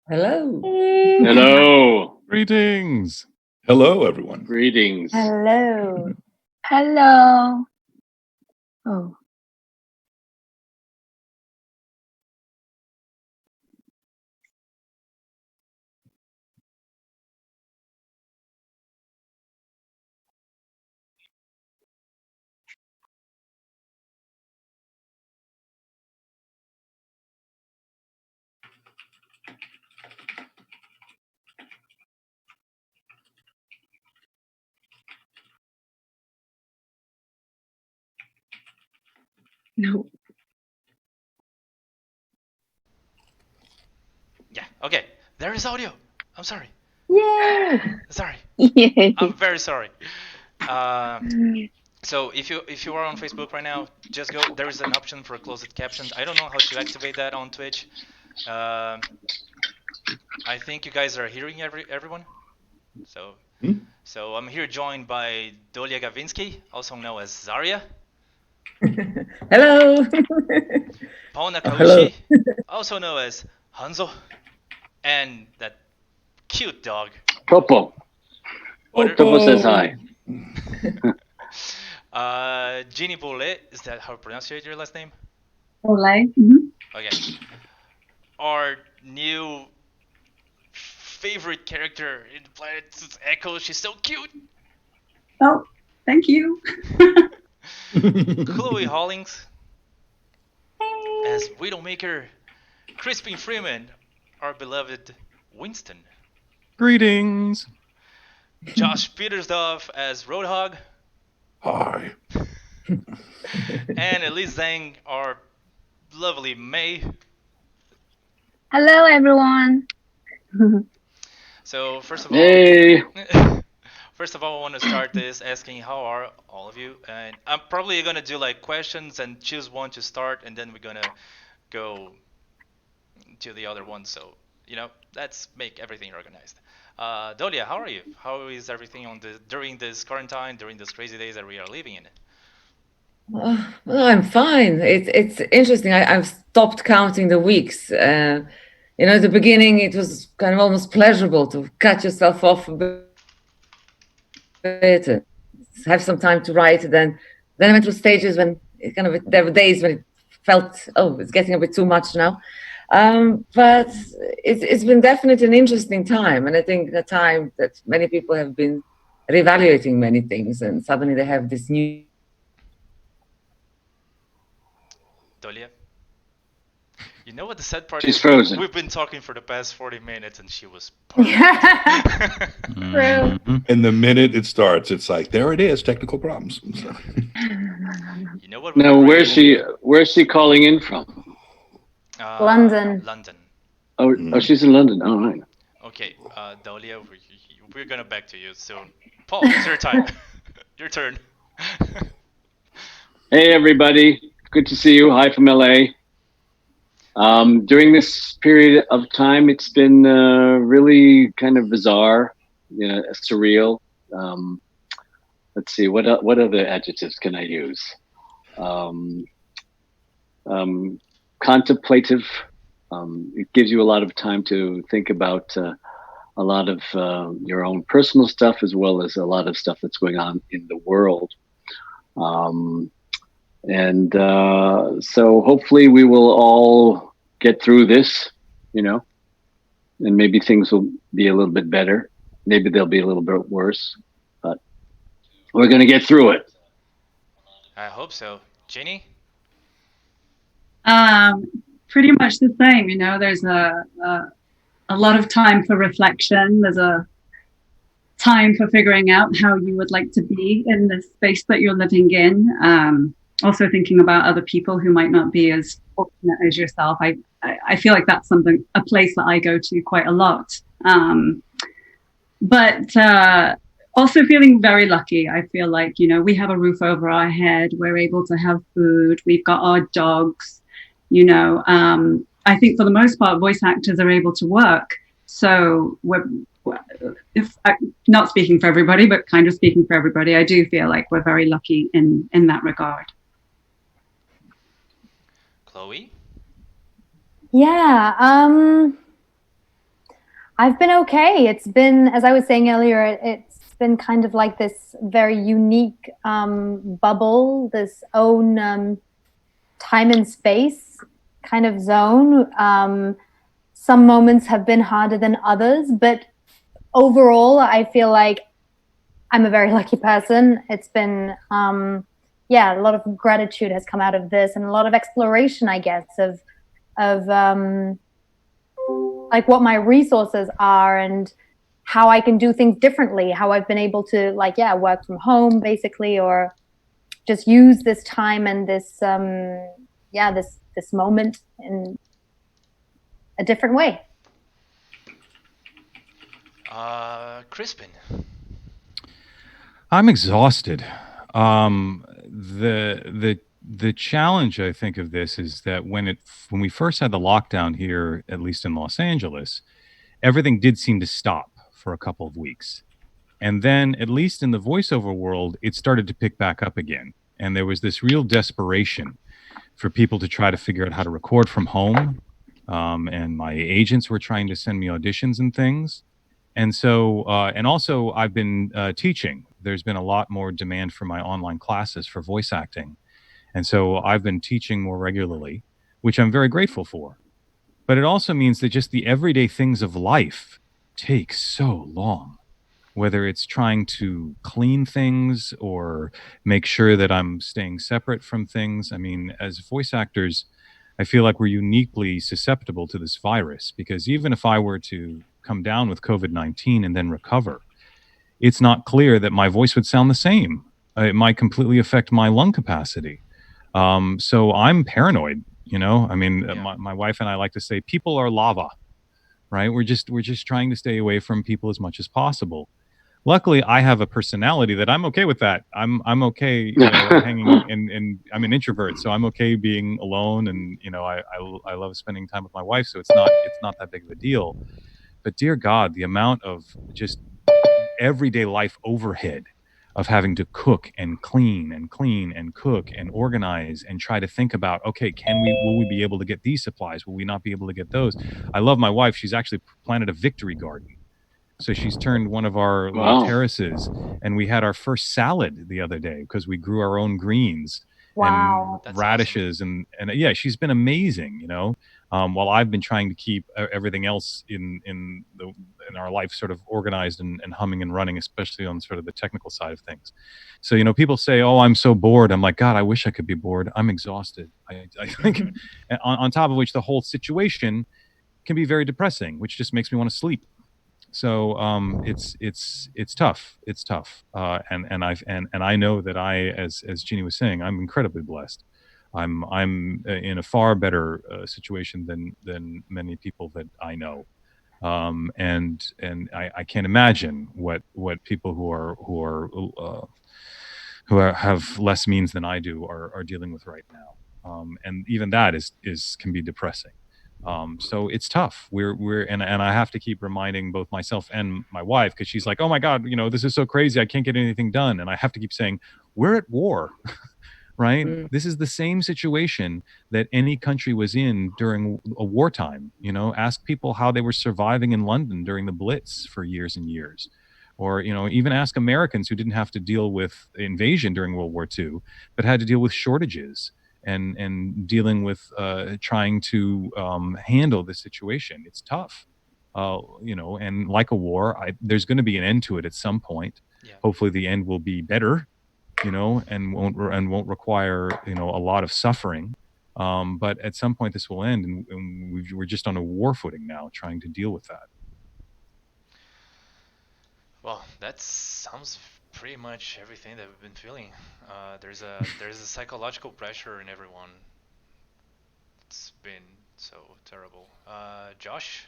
Hello. Hello. Greetings. Hello, everyone. Greetings. Hello. Hello. Oh. No. Yeah, okay. There is audio. I'm sorry. Yay! Sorry. Yay. I'm very sorry. So if you are on Facebook right now, just go. There is an option for closed captions. I don't know how to activate that on Twitch. I think you guys are hearing everyone. So so I'm here joined by Dolia Gavinsky, also known as Zarya. Hello. Pauna Hello. Kaushi, also known as Hanzo, and that cute dog. Popo. Popo says hi. Jeannie Bolet, is that how you pronounce your last name? Olay. Okay. Our new favorite character in the Planet's Echo, she's so cute. Oh, thank you. Chloe Hollings as Widowmaker, Crispin Freeman, our beloved Winston. Greetings. Josh Petersdorf as Roadhog. Hi. And Elise Zhang, our lovely May. Hello, everyone. So first of all, Hey. first of all, I want to start this asking how are all of you, and I'm probably gonna do like questions and choose one to start, and then we're gonna go to the other one. So let's make everything organized. Dolia, how are you? How is everything during this quarantine, during these crazy days that we are living in? Well, I'm fine. It's interesting. I've stopped counting the weeks. At the beginning, it was kind of almost pleasurable to cut yourself off a bit and have some time to write. Then I went through stages when there were days when it felt, oh, it's getting a bit too much now. But it's been definitely an interesting time, and I think a time that many people have been reevaluating many things, and suddenly they have this new. Dolia? You know what the sad part She's is? frozen. We've been talking for the past 40 minutes and she was True. And the minute it starts, it's like, there it is, technical problems. You know what? Now, where's she calling in from? London. London. Oh, she's in London. All right. Okay, Dolia, we're gonna back to you soon. Paul, it's your time. Your turn. Hey, everybody. Good to see you. Hi from LA. During this period of time, it's been really kind of bizarre, surreal. Let's see, what other adjectives can I use? Contemplative. It gives you a lot of time to think about a lot of your own personal stuff, as well as a lot of stuff that's going on in the world. So hopefully we will all get through this, and maybe things will be a little bit better. Maybe they'll be a little bit worse, but we're going to get through it. I hope so. Jenny? Pretty much the same. There's a lot of time for reflection. There's a time for figuring out how you would like to be in the space that you're living in. Also thinking about other people who might not be as fortunate as yourself. I feel like that's a place that I go to quite a lot. But also feeling very lucky. I feel like, we have a roof over our head. We're able to have food. We've got our dogs, I think for the most part, voice actors are able to work. So not speaking for everybody, but kind of speaking for everybody, I do feel like we're very lucky in that regard. Chloe? Yeah, I've been okay. It's been, as I was saying earlier, it's been kind of like this very unique bubble, this own time and space kind of zone. Some moments have been harder than others, but overall, I feel like I'm a very lucky person. It's been, yeah, a lot of gratitude has come out of this, and a lot of exploration, I guess, of like what my resources are and how I can do things differently. How I've been able to, like, yeah, work from home basically, or just use this time and this, yeah, this moment in a different way. Crispin. I'm exhausted. The challenge I think of this is that when we first had the lockdown here, at least in Los Angeles, everything did seem to stop for a couple of weeks. And then, at least in the voiceover world, it started to pick back up again. And there was this real desperation for people to try to figure out how to record from home. And my agents were trying to send me auditions and things. And so, and also, I've been teaching. There's been a lot more demand for my online classes for voice acting. And so I've been teaching more regularly, which I'm very grateful for. But it also means that just the everyday things of life take so long, whether it's trying to clean things or make sure that I'm staying separate from things. I mean, as voice actors, I feel like we're uniquely susceptible to this virus because even if I were to come down with COVID-19 and then recover, it's not clear that my voice would sound the same. It might completely affect my lung capacity. So I'm paranoid, you know. I mean, my wife and I like to say people are lava, right? We're just trying to stay away from people as much as possible. Luckily, I have a personality that I'm okay with that. I'm okay, you know, hanging and I'm an introvert, so I'm okay being alone. And you know, I love spending time with my wife, so it's not that big of a deal. But dear God, the amount of just everyday life overhead of having to cook and clean and clean and cook and organize and try to think about, okay, will we be able to get these supplies? Will we not be able to get those? I love my wife. She's actually planted a victory garden. So she's turned one of our little terraces, and we had our first salad the other day because we grew our own greens and That's radishes, awesome. and yeah, she's been amazing, you know. While I've been trying to keep everything else in our life sort of organized and humming and running, especially on sort of the technical side of things. So you know, people say, "Oh, I'm so bored." I'm like, God, I wish I could be bored. I'm exhausted. I think, on top of which, the whole situation can be very depressing, which just makes me want to sleep. So it's tough. It's tough. And I know that as Jeannie was saying, I'm incredibly blessed. I'm in a far better situation than many people that I know. And I can't imagine what people who have less means than I do are dealing with right now. And even that can be depressing. So it's tough. And I have to keep reminding both myself and my wife, because she's like, "Oh my God, you know, this is so crazy. I can't get anything done." And I have to keep saying, "We're at war." Right? This is the same situation that any country was in during a wartime. You know, ask people how they were surviving in London during the Blitz for years and years. Or, you know, even ask Americans who didn't have to deal with invasion during World War II, but had to deal with shortages and dealing with trying to handle this situation. It's tough, you know, and like a war, there's going to be an end to it at some point. Yeah. Hopefully the end will be better, you know, and won't require, you know, a lot of suffering. But at some point this will end, and we're just on a war footing now, trying to deal with that. Well, that sounds pretty much everything that we've been feeling. There's a psychological pressure in everyone. It's been so terrible. Josh?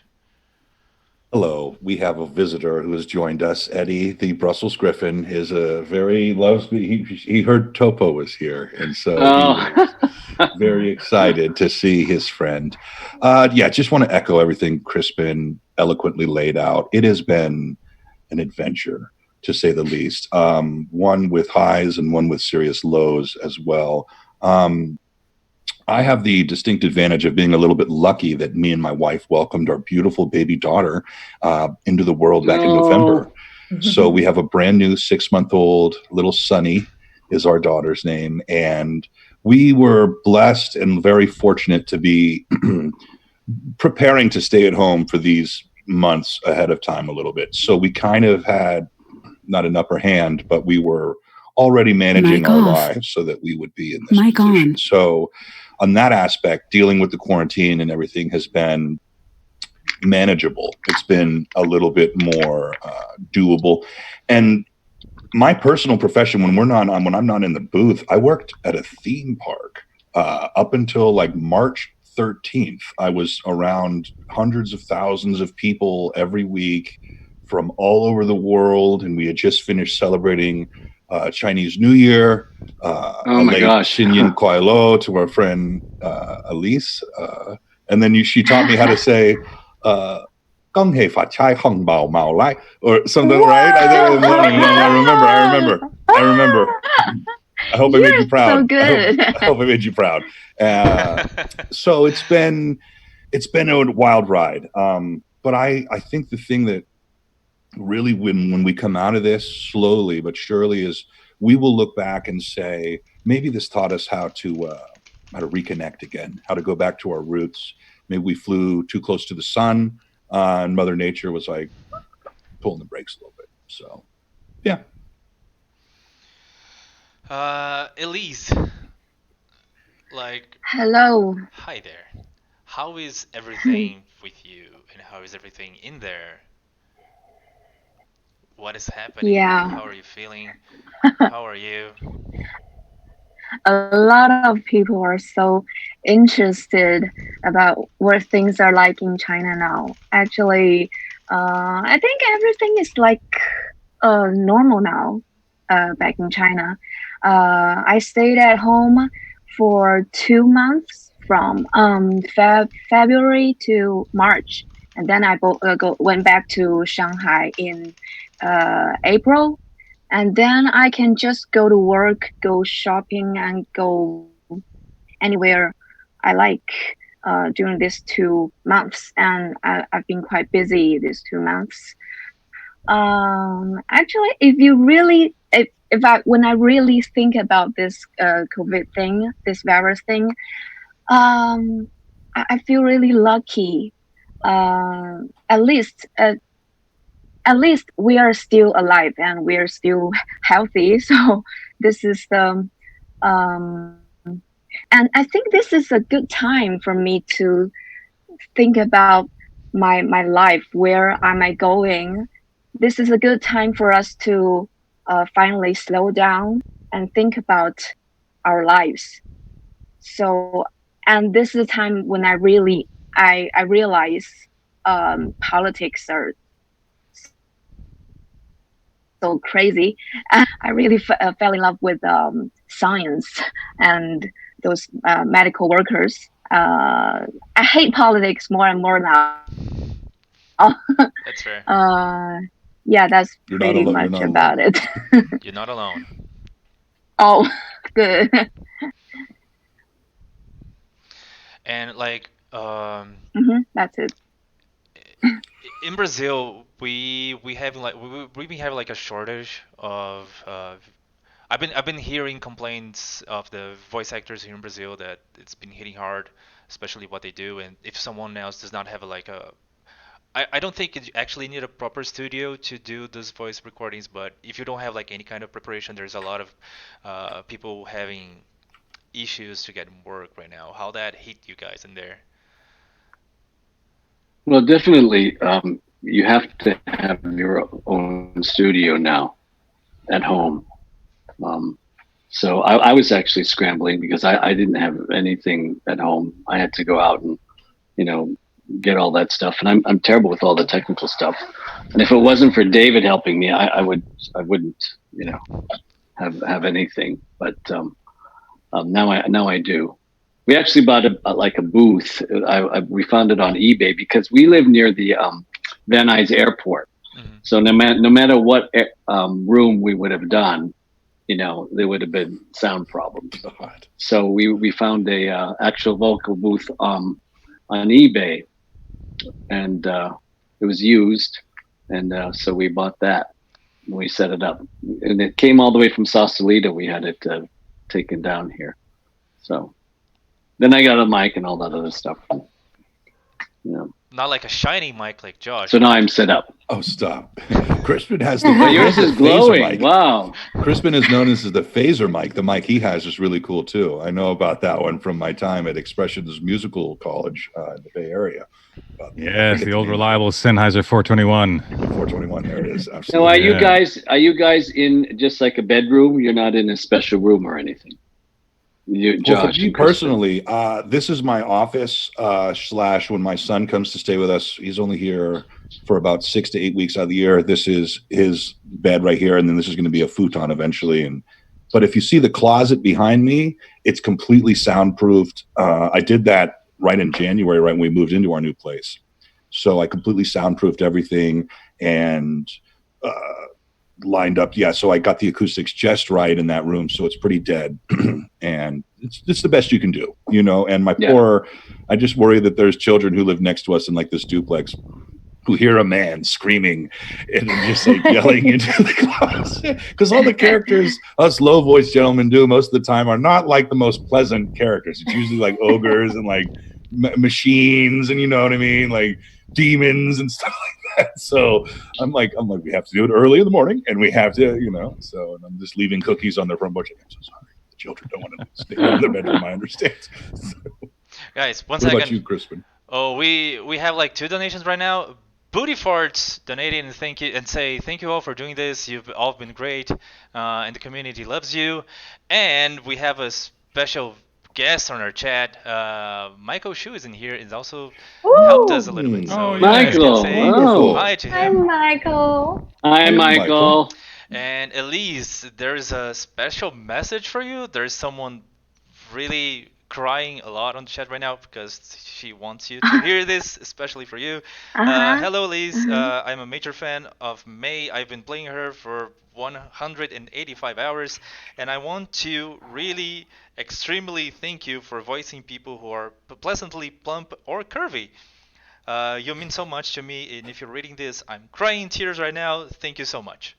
Hello, we have a visitor who has joined us. Eddie, the Brussels Griffin, is loves me. He heard Topo was here, and so he was very excited to see his friend. Yeah, just want to echo everything Crispin eloquently laid out. It has been an adventure, to say the least. One with highs and one with serious lows as well. I have the distinct advantage of being a little bit lucky that me and my wife welcomed our beautiful baby daughter into the world back in November. So we have a brand new 6-month-old little Sunny is our daughter's name. And we were blessed and very fortunate to be preparing to stay at home for these months ahead of time a little bit. So we kind of had not an upper hand, but we were already managing our lives so that we would be in this position. So on that aspect, dealing with the quarantine and everything has been manageable. It's been a little bit more doable. And my personal profession, when I'm not in the booth, I worked at a theme park up until like March 13th. I was around hundreds of thousands of people every week from all over the world, and we had just finished celebrating Chinese New Year. Oh my gosh! Xinyin Kuai Lo to our friend Elise, and then she taught me how to say. Gong hei fa chai hong bao mao lai, or something, right? I remember. I hope I made you proud. So good. I hope I made you proud. So it's been a wild ride. But I think the thing that really, when we come out of this slowly but surely, is we will look back and say, maybe this taught us how to reconnect again, how to go back to our roots. Maybe we flew too close to the sun. And Mother Nature was like pulling the brakes a little bit. So, yeah. Elise, hello. Hi there. How is everything with you, and how is everything in there? What is happening? Yeah. How are you feeling? How are you? A lot of people are so interested about what things are like in China now. Actually, I think everything is like normal now back in China. I stayed at home for 2 months from February to March. And then I went back to Shanghai in April. And then I can just go to work, go shopping, and go anywhere I like during these 2 months. And I've been quite busy these 2 months. Actually, when I really think about this COVID thing, this virus thing, I feel really lucky. At least we are still alive and we are still healthy. So this is and I think this is a good time for me to think about my life. Where am I going? This is a good time for us to finally slow down and think about our lives. So, and this is a time when I realize politics are so crazy. I really fell in love with science and those medical workers. I hate politics more and more now. That's fair. Yeah, that's pretty much about it. You're not alone. Oh, good. And that's it. In Brazil, we have we've been having like a shortage of. I've been hearing complaints of the voice actors here in Brazil that it's been hitting hard, especially what they do. And if someone else does not have I don't think you actually need a proper studio to do those voice recordings, but if you don't have like any kind of preparation, there's a lot of people having issues to get work right now. How that hit you guys in there? Well, definitely, you have to have your own studio now at home. So I was actually scrambling because I didn't have anything at home. I had to go out and, get all that stuff. And I'm terrible with all the technical stuff. And if it wasn't for David helping me, I wouldn't, have anything. But now I do. We actually bought a booth. We found it on eBay because we live near the Van Nuys Airport. Mm-hmm. So no matter what room we would have done, there would have been sound problems. God. So we found a actual vocal booth on eBay, and it was used, and so we bought that. And we set it up, and it came all the way from Sausalito. We had it taken down here. So then I got a mic and all that other stuff. Not like a shiny mic like Josh. So now I'm set up. Oh, stop. Crispin has the Yours is phaser glowing. mic. Wow. Crispin is known as the phaser mic. The mic he has is really cool too. I know about that one from my time at Expressions Musical College in the Bay Area. Yes, the old reliable Sennheiser 421. 421, there it is. Now, Absolutely. are you guys in just like a bedroom? You're not in a special room or anything? Well, Josh, for me personally, this is my office / when my son comes to stay with us. He's only here for about 6 to 8 weeks out of the year. This is his bed right here, and then this is going to be a futon eventually. But if you see the closet behind me, it's completely soundproofed. I did that right in January, right when we moved into our new place. So I completely soundproofed everything and lined up. Yeah, so I got the acoustics just right in that room, so it's pretty dead. And it's the best you can do, and I just worry that there's children who live next to us in like this duplex who hear a man screaming and just like yelling into the closet, because all the characters us low voice gentlemen do most of the time are not like the most pleasant characters. It's usually like ogres and like machines, and you know what I mean, like demons and stuff like that. So I'm like we have to do it early in the morning, and we have to so, and I'm just leaving cookies on their front porch. I'm so sorry, the children don't want to stay in their bedroom. I understand. So, guys, one what second. about you, Crispin? Oh, we have like 2 donations right now. Booty Farts donating and thank you all for doing this. You've all been great, and the community loves you. And we have a special guest on our chat. Michael Shu is in here and also helped us a little bit. So you guys can say hi to him. Hi, Michael. Hi, Michael. And Elise, there's a special message for you. There's someone really crying a lot on the chat right now because she wants you to hear this, especially for you. Hello, Elise. I'm a major fan of May. I've been playing her for 185 hours, and I want to really extremely thank you for voicing people who are pleasantly plump or curvy. You mean so much to me, and if you're reading this, I'm crying tears right now. Thank you so much.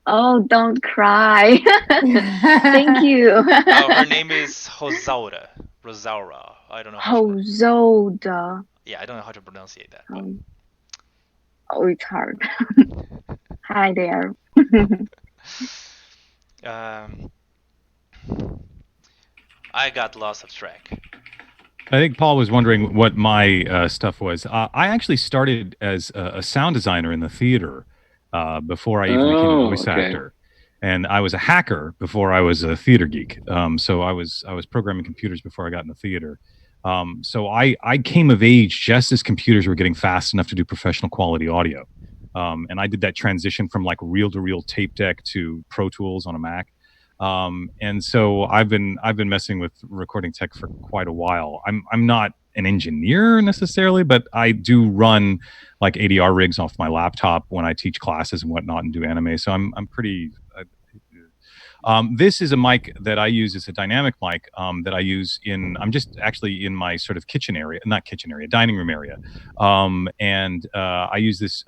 Oh, don't cry. Thank you. Her name is Rosaura. I don't know how Hozoda. Yeah, I don't know how to pronounce that. Oh, it's hard. Hi there. I got lost of track. I think Paul was wondering what my stuff was. I actually started as a sound designer in the theater before I even became a voice actor, and I was a hacker before I was a theater geek. So I was programming computers before I got into theater. So I came of age just as computers were getting fast enough to do professional quality audio, and I did that transition from like reel-to-reel tape deck to Pro Tools on a Mac. And so I've been messing with recording tech for quite a while. I'm not an engineer necessarily, but I do run like ADR rigs off my laptop when I teach classes and whatnot and do anime. So I'm pretty. This is a mic that I use. It's a dynamic mic that I use I'm just actually in my sort of dining room area. And I use this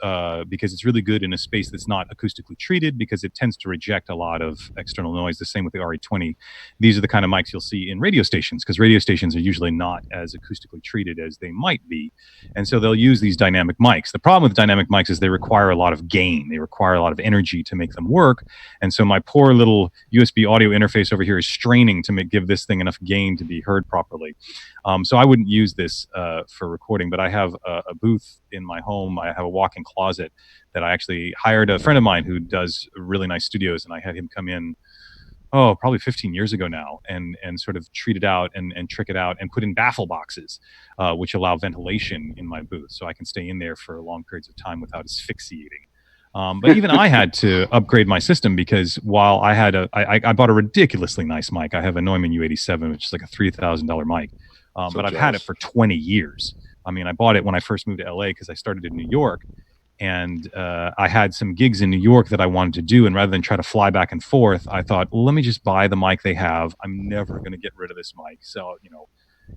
because it's really good in a space that's not acoustically treated, because it tends to reject a lot of external noise. The same with the RE20. These are the kind of mics you'll see in radio stations, because radio stations are usually not as acoustically treated as they might be. And so they'll use these dynamic mics. The problem with dynamic mics is they require a lot of gain. They require a lot of energy to make them work. And so my poor little USB audio interface over here is straining to give this thing enough gain to be heard properly. So I wouldn't use this for recording, but I have a booth in my home. I have a walk-in closet that I actually hired a friend of mine who does really nice studios, and I had him come in probably 15 years ago now, and sort of treat it out and trick it out and put in baffle boxes, which allow ventilation in my booth, so I can stay in there for long periods of time without asphyxiating. But even I had to upgrade my system, because while I bought a ridiculously nice mic. I have a Neumann U87, which is like a $3,000 mic. But I've had it for 20 years. I mean, I bought it when I first moved to LA because I started in New York. And I had some gigs in New York that I wanted to do, and rather than try to fly back and forth, I thought, well, let me just buy the mic they have. I'm never going to get rid of this mic, so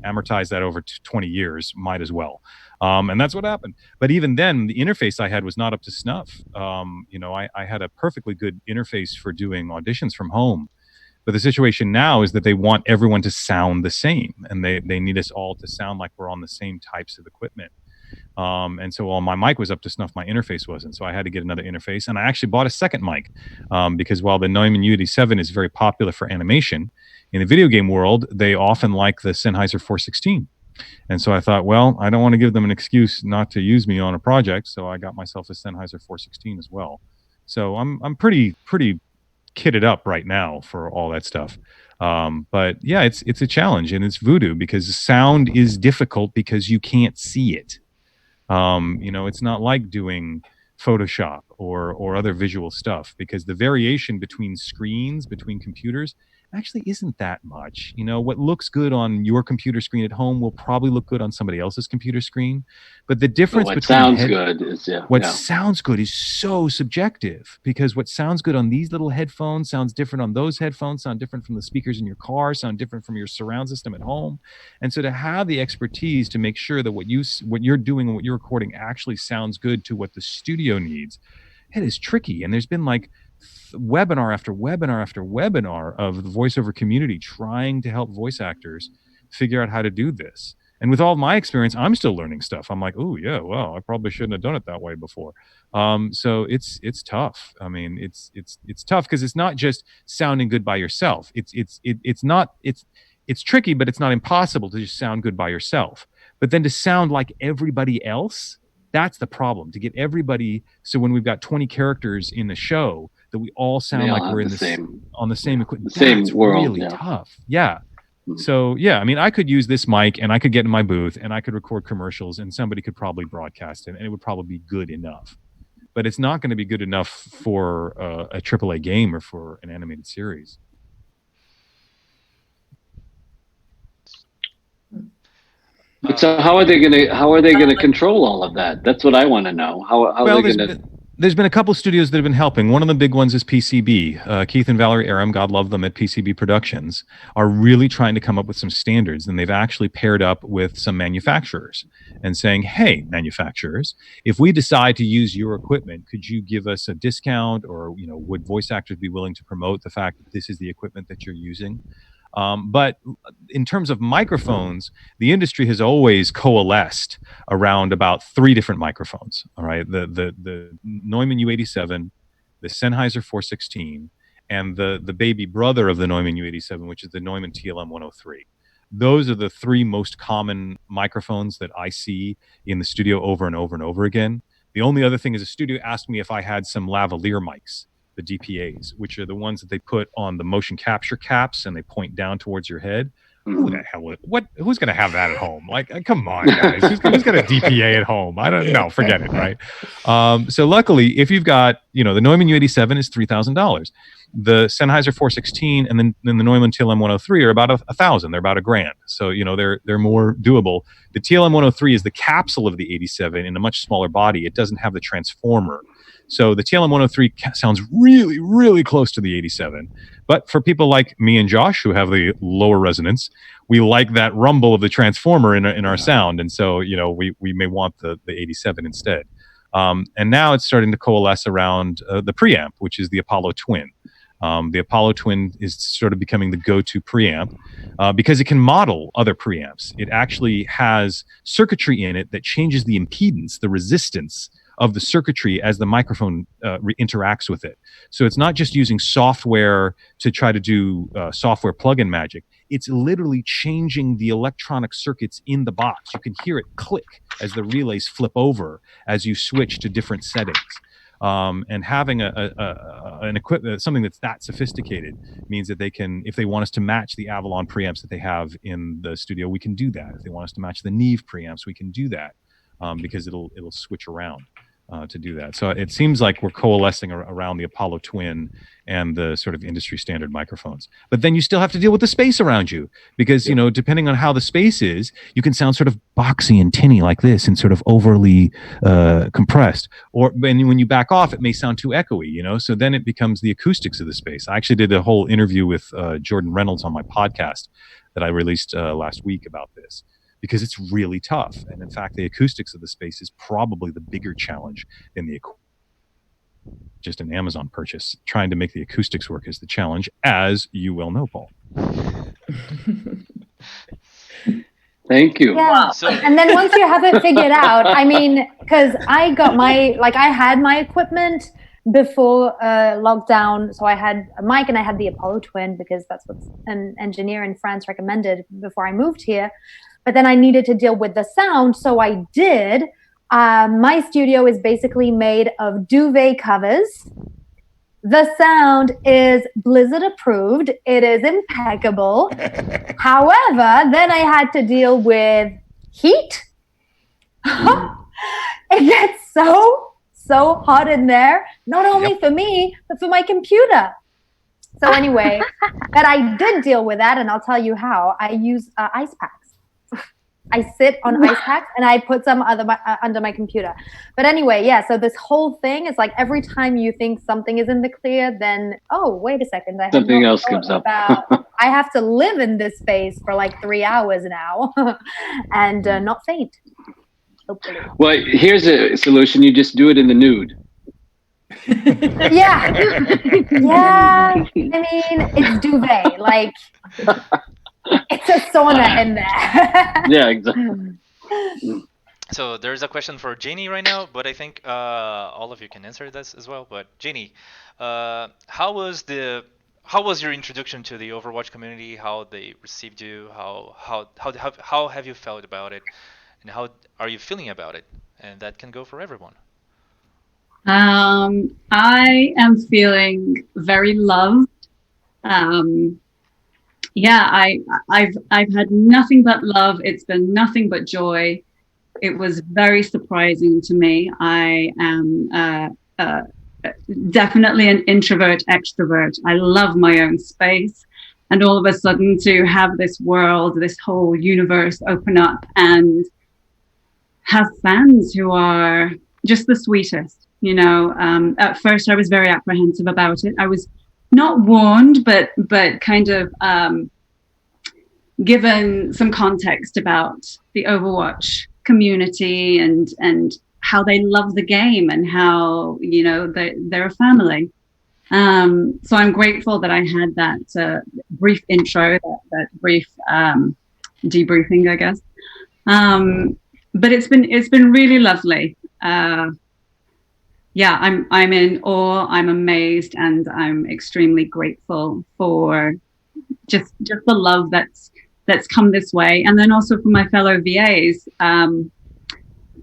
amortize that over 20 years, might as well. And that's what happened. But even then, the interface I had was not up to snuff. I had a perfectly good interface for doing auditions from home. But the situation now is that they want everyone to sound the same, and they need us all to sound like we're on the same types of equipment. And so while my mic was up to snuff, my interface wasn't. So I had to get another interface. And I actually bought a second mic because while the Neumann U87 is very popular for animation, in the video game world, they often like the Sennheiser 416. And so I thought, well, I don't want to give them an excuse not to use me on a project. So I got myself a Sennheiser 416 as well. So I'm pretty kitted up right now for all that stuff. But yeah, it's a challenge, and it's voodoo because sound is difficult because you can't see it. It's not like doing Photoshop or other visual stuff, because the variation between screens, between computers, actually isn't that much. What looks good on your computer screen at home will probably look good on somebody else's computer screen. But the difference what between sounds good is sounds good is so subjective, because what sounds good on these little headphones sounds different on those headphones, sound different from the speakers in your car, sound different from your surround system at home. And so to have the expertise to make sure that what you're doing and what you're recording actually sounds good to what the studio needs, it is tricky. And there's been like webinar after webinar after webinar of the voiceover community trying to help voice actors figure out how to do this. And with all my experience, I'm still learning stuff. I'm like, oh yeah, well, I probably shouldn't have done it that way before. So it's tough. I mean, it's tough because it's not just sounding good by yourself. It's tricky, but it's not impossible to just sound good by yourself. But then to sound like everybody else, that's the problem. To get everybody, so when we've got 20 characters in the show, that we all sound like we're on the same equipment. The same that's world. Really tough. Yeah. So yeah, I mean, I could use this mic and I could get in my booth and I could record commercials and somebody could probably broadcast it and it would probably be good enough. But it's not going to be good enough for a AAA game or for an animated series. So how are they gonna control all of that? That's what I want to know. How are they gonna? There's been a couple studios that have been helping. One of the big ones is PCB. Keith and Valerie Aram, God love them, at PCB Productions, are really trying to come up with some standards. And they've actually paired up with some manufacturers and saying, hey, manufacturers, if we decide to use your equipment, could you give us a discount? Or, would voice actors be willing to promote the fact that this is the equipment that you're using? But in terms of microphones, the industry has always coalesced around about 3 different microphones. All right, the Neumann U87, the Sennheiser 416, and the baby brother of the Neumann U87, which is the Neumann TLM 103. Those are the 3 most common microphones that I see in the studio over and over and over again. The only other thing is a studio asked me if I had some lavalier mics, the DPAs, which are the ones that they put on the motion capture caps and they point down towards your head. Who the hell who's going to have that at home? Like, come on, guys. Who's got a DPA at home? I don't know. Forget it, right? So luckily, if you've got, the Neumann U87 is $3,000. The Sennheiser 416 and then the Neumann TLM 103 are about $1,000. They're about $1,000. So, they're more doable. The TLM 103 is the capsule of the 87 in a much smaller body. It doesn't have the transformer. So the TLM 103 sounds really, really close to the 87. But for people like me and Josh, who have the lower resonance, we like that rumble of the transformer in our sound. And so, we may want the 87 instead. And now it's starting to coalesce around the preamp, which is the Apollo Twin. The Apollo Twin is sort of becoming the go-to preamp because it can model other preamps. It actually has circuitry in it that changes the impedance, the resistance of the circuitry as the microphone interacts with it. So it's not just using software to try to do software plug-in magic. It's literally changing the electronic circuits in the box. You can hear it click as the relays flip over as you switch to different settings. And having an equipment, something that's that sophisticated, means that they can, if they want us to match the Avalon preamps that they have in the studio, we can do that. If they want us to match the Neve preamps, we can do that because it'll switch around. to do that. So it seems like we're coalescing around the Apollo Twin and the sort of industry standard microphones. But then you still have to deal with the space around you because, you know, depending on how the space is, you can sound sort of boxy and tinny like this and sort of overly compressed. Or when you back off, it may sound too echoey, you know? So then it becomes the acoustics of the space. I actually did a whole interview with Jordan Reynolds on my podcast that I released last week about this, because it's really tough. And in fact, the acoustics of the space is probably the bigger challenge than just an Amazon purchase. Trying to make the acoustics work is the challenge, as you well know, Paul. Thank you. Yeah. So- And then once you have it figured out, I mean, because I got I had my equipment before lockdown. So I had a mic and I had the Apollo Twin because that's what an engineer in France recommended before I moved here. But then I needed to deal with the sound. So I did. My studio is basically made of duvet covers. The sound is Blizzard approved. It is impeccable. However, then I had to deal with heat. It gets so hot in there, not only for me, but for my computer. So anyway, but I did deal with that, and I'll tell you how. I use ice packs. I sit on ice packs and I put some under my computer. But anyway, yeah, so this whole thing is like every time you think something is in the clear, then, oh, wait a second. Something else comes up. I have to live in this space for like 3 hours now and not faint, hopefully. Well, here's a solution. You just do it in the nude. Yeah. Yeah. I mean, it's duvet. Like, it's a sauna in there. Yeah, exactly. So there's a question for Jeannie right now, but I think all of you can answer this as well. But Jeannie, how was your introduction to the Overwatch community? How they received you? How have you felt about it? And how are you feeling about it? And that can go for everyone. I am feeling very loved. Yeah, I've had nothing but love. It's been nothing but joy. It was very surprising to me. I am definitely an introvert extrovert. I love my own space, and all of a sudden to have this world, this whole universe open up and have fans who are just the sweetest. You know, at first I was very apprehensive about it. I was not warned, but kind of given some context about the Overwatch community and how they love the game and how, you know, they're a family. So I'm grateful that I had that brief intro, that brief debriefing, I guess. But it's been really lovely. Yeah, I'm in awe, I'm amazed, and I'm extremely grateful for just the love that's come this way. And then also for my fellow VAs,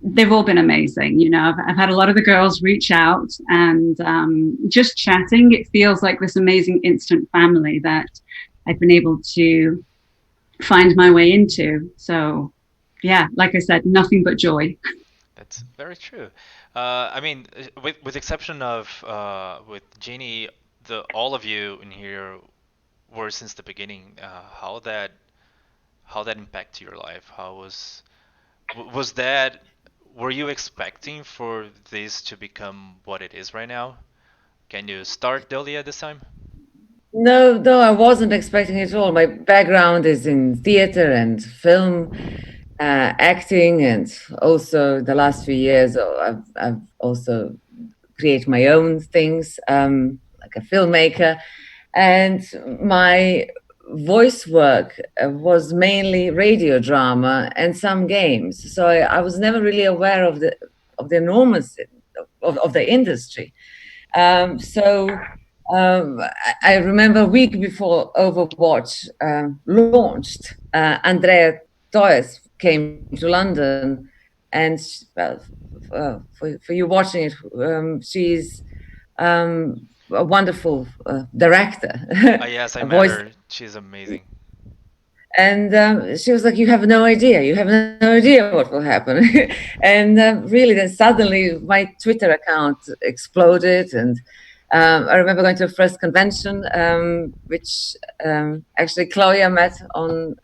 they've all been amazing. You know, I've had a lot of the girls reach out, and just chatting, it feels like this amazing instant family that I've been able to find my way into. So yeah, like I said, nothing but joy. That's very true. I mean, with exception of with Jeannie, all of you in here were since the beginning. How that impacted your life? How was that? Were you expecting for this to become what it is right now? Can you start, Delia, this time? No, I wasn't expecting it at all. My background is in theater and film. Acting, and also the last few years I've also created my own things, like a filmmaker, and my voice work was mainly radio drama and some games. So I was never really aware of the enormous of the industry. So I remember a week before Overwatch launched, Andrea Toyes came to London, and for you watching it, she's a wonderful director. Yes, I met her. She's amazing. And she was like, "You have no idea. You have no idea what will happen." And really, then suddenly my Twitter account exploded, and I remember going to a first convention, which actually Chloe I met on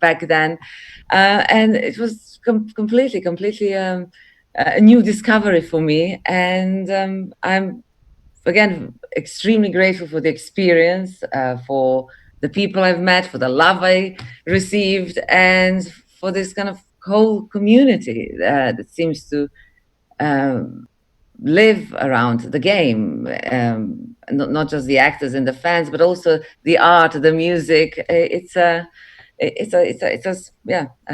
back then, and it was completely a new discovery for me. And I'm again extremely grateful for the experience, for the people I've met, for the love I received, and for this kind of whole community that seems to live around the game, not just the actors and the fans, but also the art, the music. It's a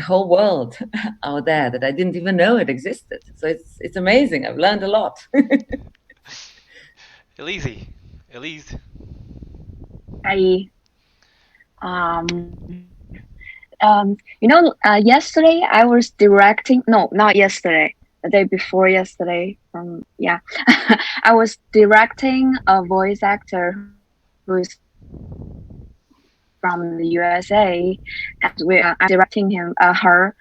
whole world out there that I didn't even know it existed. So it's amazing. I've learned a lot. Elise. I yesterday I was directing. No, not yesterday. The day before yesterday. I was directing a voice actor who is from the USA, and I'm directing her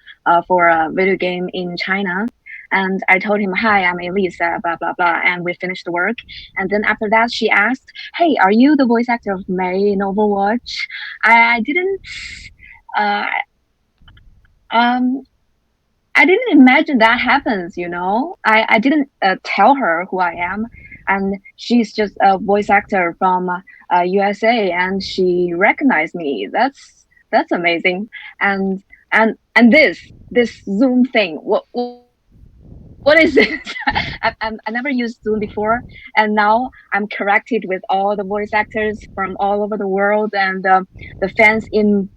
for a video game in China. And I told him, "Hi, I'm Elise, blah blah blah," and we finished the work. And then after that, she asked, "Hey, are you the voice actor of Mei in Overwatch?" I didn't. Uh, I didn't imagine that happens. I didn't tell her who I am, and she's just a voice actor from USA, and she recognized me. That's amazing. And this Zoom thing. What is it? I never used Zoom before, and now I'm connected with all the voice actors from all over the world, and the fans in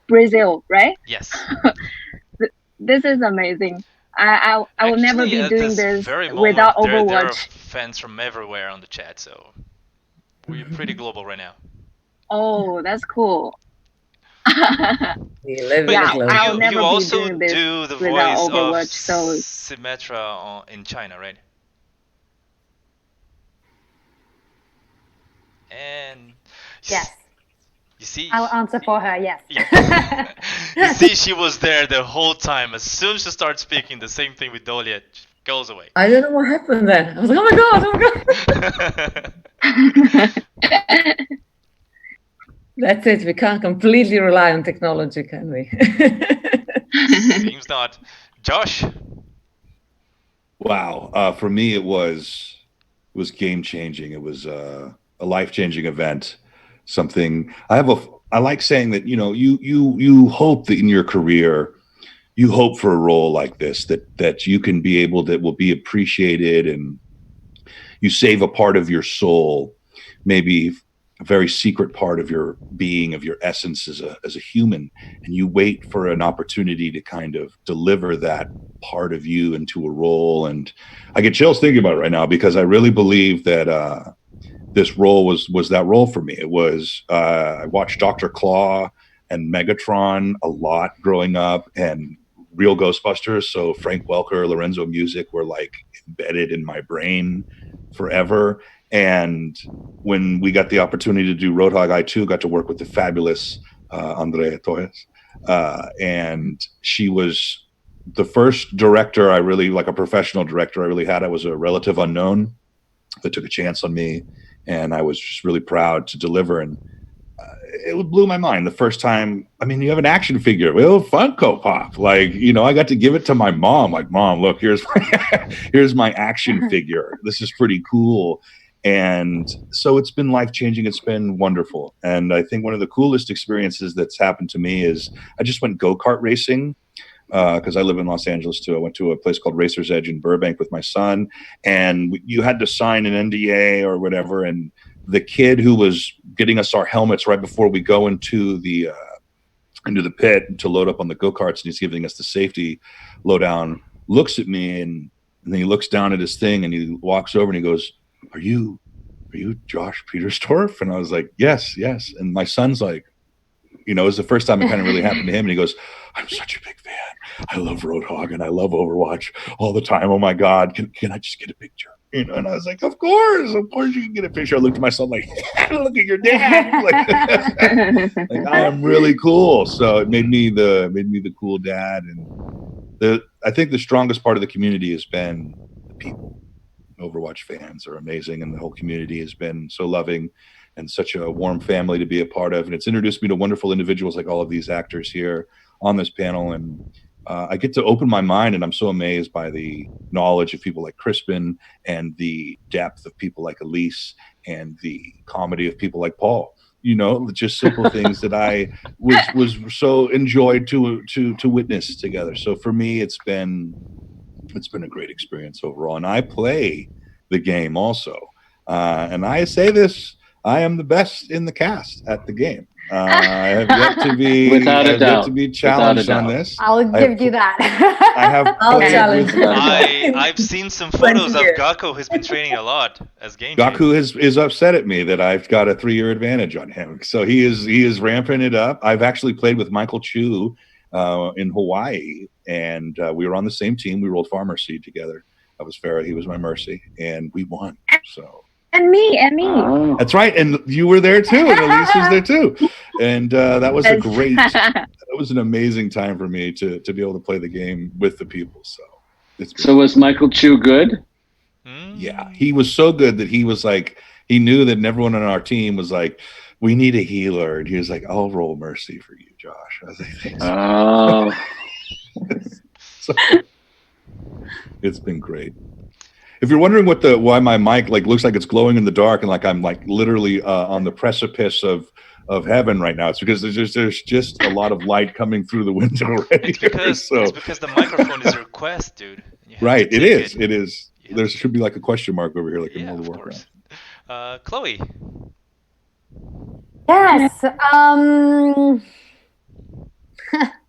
Brazil, right? Yes. This is amazing. I will never Actually, be at doing this this very without moment, there are Overwatch. fans from everywhere on the chat, so we're pretty global right now. Oh, that's cool. We live in But a Yeah, global. I'll you never be also doing this do the without voice of Overwatch. So Symmetra in China, right? And Yes. you see, I'll answer for her. Yes. yeah. You see, she was there the whole time. As soon as she starts speaking, the same thing with Dolia goes away. I don't know what happened then. I was like, oh my god. That's it. We can't completely rely on technology, can we? Seems not. Josh. Wow. For me, it was game changing. It was a life changing event. Something I like saying that, you hope that in your career, you hope for a role like this, that you can be able, that will be appreciated, and you save a part of your soul, maybe a very secret part of your being, of your essence as a human, and you wait for an opportunity to kind of deliver that part of you into a role. And I get chills thinking about it right now, because I really believe that this role was that role for me. It was I watched Dr. Claw and Megatron a lot growing up, and real Ghostbusters. So Frank Welker, Lorenzo Music were like embedded in my brain forever. And when we got the opportunity to do Roadhog, I too got to work with the fabulous Andrea Torres. And she was the first director I really, like a professional director I really had. I was a relative unknown that took a chance on me, and I was just really proud to deliver. And it blew my mind the first time. I mean, you have an action figure, well, Funko Pop. Like, I got to give it to my mom. Like, Mom, look, here's my action figure. This is pretty cool. And so it's been life changing. It's been wonderful. And I think one of the coolest experiences that's happened to me is I just went go-kart racing, because I live in Los Angeles too. I went to a place called Racer's Edge in Burbank with my son, and you had to sign an NDA or whatever. And the kid who was getting us our helmets right before we go into the pit to load up on the go-karts, and he's giving us the safety lowdown, looks at me, and then he looks down at his thing, and he walks over and he goes, are you Josh Petersdorf? And I was like, yes. And my son's like, it was the first time it kind of really happened to him. And he goes, I'm such a big fan. I love Roadhog and I love Overwatch all the time. Oh my God. Can I just get a picture? You know, and I was like, of course you can get a picture. I looked at my son like, look at your dad. Like I am really cool. So it made me the cool dad. And I think the strongest part of the community has been the people. Overwatch fans are amazing, and the whole community has been so loving and such a warm family to be a part of. And it's introduced me to wonderful individuals like all of these actors here on this panel. And I get to open my mind, and I'm so amazed by the knowledge of people like Crispin and the depth of people like Elise and the comedy of people like Paul. You know, just simple things that I was so enjoyed to witness together. So for me, it's been a great experience overall. And I play the game also. And I say this, I am the best in the cast at the game. I have yet to be Without a doubt. challenged on this. I'll give you that. I have I'll played challenge with I've seen some photos of Gakko who's been training a lot as game Gaku chief. is upset at me that I've got a 3-year advantage on him. So he is ramping it up. I've actually played with Michael Chu in Hawaii, and we were on the same team. We rolled Farmer Seed together. I was Farah, he was my Mercy, and we won. So And me. Oh. that's right, and you were there too, and Elise was there too, and that was that was an amazing time for me to be able to play the game with the people. So was Michael Chu good? Yeah, he was so good that he was like, he knew that everyone on our team was like, we need a healer, and he was like, I'll roll Mercy for you, Josh. I was like, thanks. Oh. So, it's been great. If you're wondering why my mic like looks like it's glowing in the dark and like I'm like literally on the precipice of heaven right now, it's because there's just a lot of light coming through the window already. It's because the microphone is your quest, dude. Right, it is. There should be like a question mark over here, like in all the work. Chloe. Yes.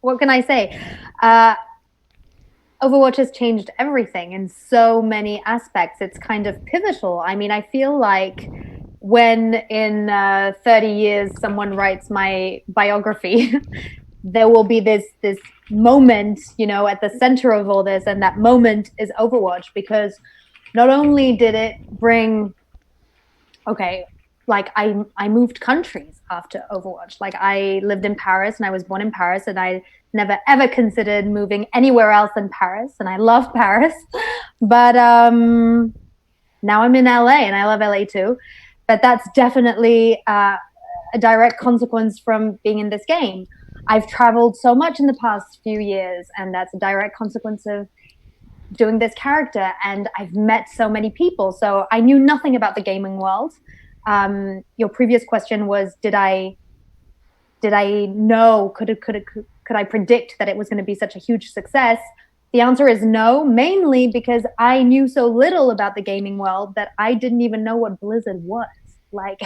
What can I say? Overwatch has changed everything in so many aspects. It's kind of pivotal. I mean, I feel like when in 30 years someone writes my biography, there will be this moment, you know, at the center of all this, and that moment is Overwatch, because not only did it bring, like I moved countries after Overwatch. Like I lived in Paris and I was born in Paris, and I never ever considered moving anywhere else than Paris, and I love Paris. But now I'm in LA, and I love LA too. But that's definitely a direct consequence from being in this game. I've traveled so much in the past few years, and that's a direct consequence of doing this character. And I've met so many people. So I knew nothing about the gaming world. Your previous question was, did I know, could I predict that it was going to be such a huge success? The answer is no, mainly because I knew so little about the gaming world that I didn't even know what Blizzard was. Like,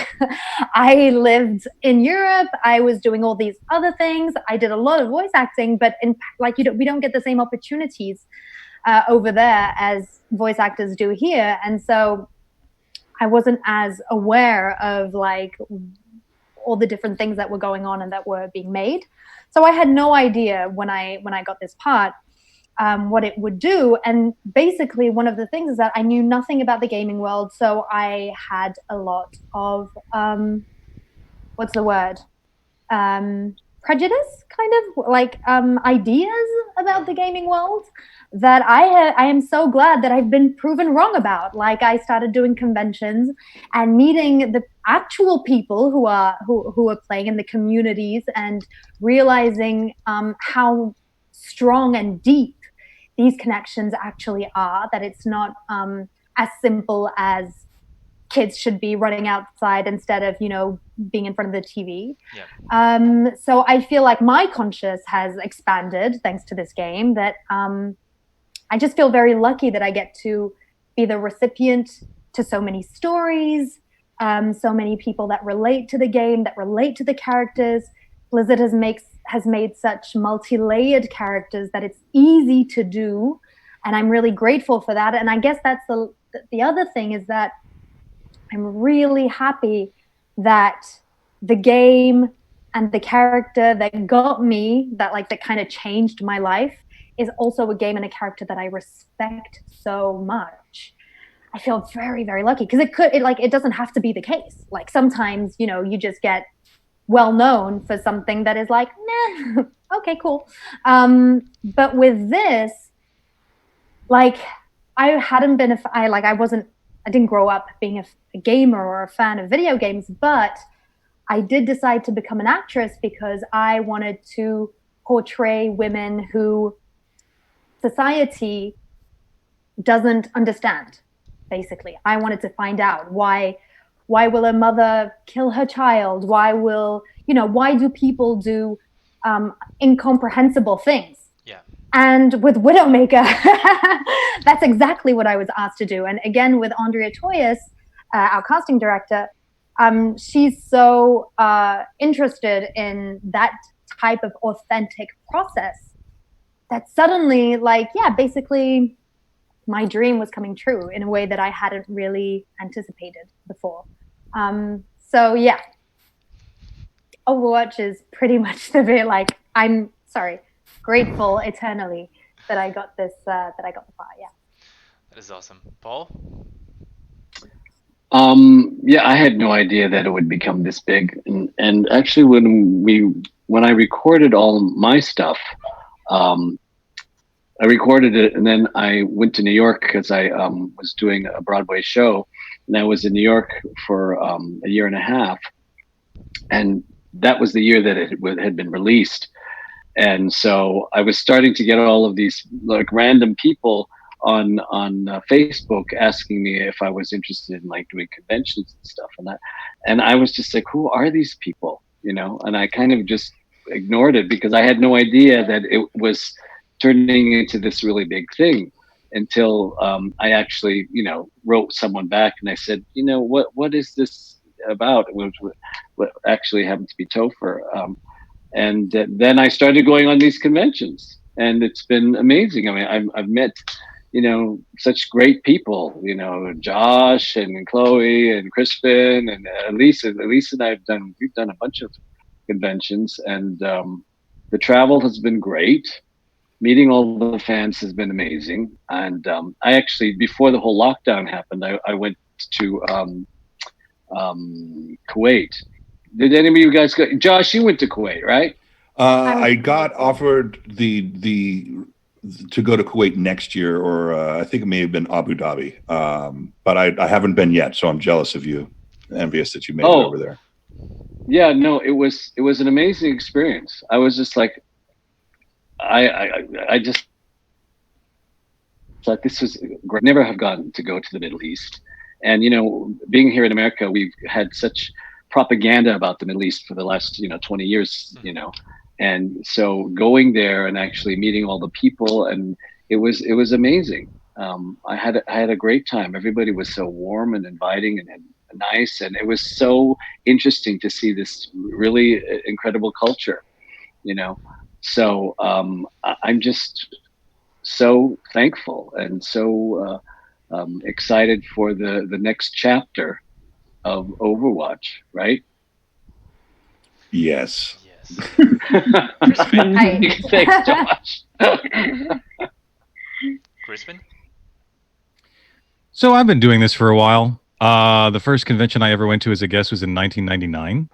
I lived in Europe. I was doing all these other things. I did a lot of voice acting, but we don't get the same opportunities over there as voice actors do here. And so I wasn't as aware of like all the different things that were going on and that were being made. So I had no idea when I got this part what it would do. And basically one of the things is that I knew nothing about the gaming world. So I had a lot of, what's the word? Prejudice, kind of like ideas about the gaming world that I am so glad that I've been proven wrong about. Like I started doing conventions and meeting the actual people who are playing in the communities, and realizing how strong and deep these connections actually are, that it's not as simple as kids should be running outside instead of, you know, being in front of the TV. Yeah. So I feel like my conscious has expanded thanks to this game, that I just feel very lucky that I get to be the recipient to so many stories, so many people that relate to the game, that relate to the characters. Blizzard has made such multi-layered characters that it's easy to do, and I'm really grateful for that. And I guess that's the other thing, is that I'm really happy that the game and the character that got me, that kind of changed my life, is also a game and a character that I respect so much. I feel very, very lucky because it doesn't have to be the case. Like sometimes, you know, you just get well known for something that is like, nah, okay, cool. But with this, like, I didn't grow up being a gamer or a fan of video games, but I did decide to become an actress because I wanted to portray women who society doesn't understand. Basically, I wanted to find out why will a mother kill her child? Why do people do incomprehensible things? Yeah. And with Widowmaker, that's exactly what I was asked to do. And again, with Andrea Toyas, our casting director, she's so interested in that type of authentic process that suddenly, like, yeah, basically my dream was coming true in a way that I hadn't really anticipated before. So yeah, Overwatch is pretty much the bit, like, I'm grateful eternally that I got this, that I got the part. Yeah. That is awesome. Paul? Yeah, I had no idea that it would become this big. And actually when I recorded all my stuff, I recorded it and then I went to New York because I was doing a Broadway show, and I was in New York for a year and a half, and that was the year that it had been released. And so I was starting to get all of these like random people on Facebook asking me if I was interested in like doing conventions and stuff, and I was just like, who are these people, you know? And I kind of just ignored it because I had no idea that it was turning into this really big thing until I actually, you know, wrote someone back and I said, you know, what is this about? It was what actually happened to be Topher. And then I started going on these conventions, and it's been amazing. I mean, I've met, you know, such great people, you know, Josh and Chloe and Crispin and Elisa. Elisa and we've done a bunch of conventions, and the travel has been great. Meeting all the fans has been amazing. And I actually, before the whole lockdown happened, I went to Kuwait. Did any of you guys go? Josh, you went to Kuwait, right? I got offered the to go to Kuwait next year, or I think it may have been Abu Dhabi, but I haven't been yet. So I'm jealous of you, envious that you made it over there. Yeah, no, it was an amazing experience. I was just like, I just thought this was great. Never have gotten to go to the Middle East, and you know, being here in America, we've had such propaganda about the Middle East for the last 20 years, you know, and so going there and actually meeting all the people, and it was amazing. I had a great time. Everybody was so warm and inviting and nice, and it was so interesting to see this really incredible culture, you know. So I'm just so thankful and so excited for the next chapter of Overwatch, right? Yes. Thanks, Josh. Crispin? So I've been doing this for a while. The first convention I ever went to as a guest was in 1999.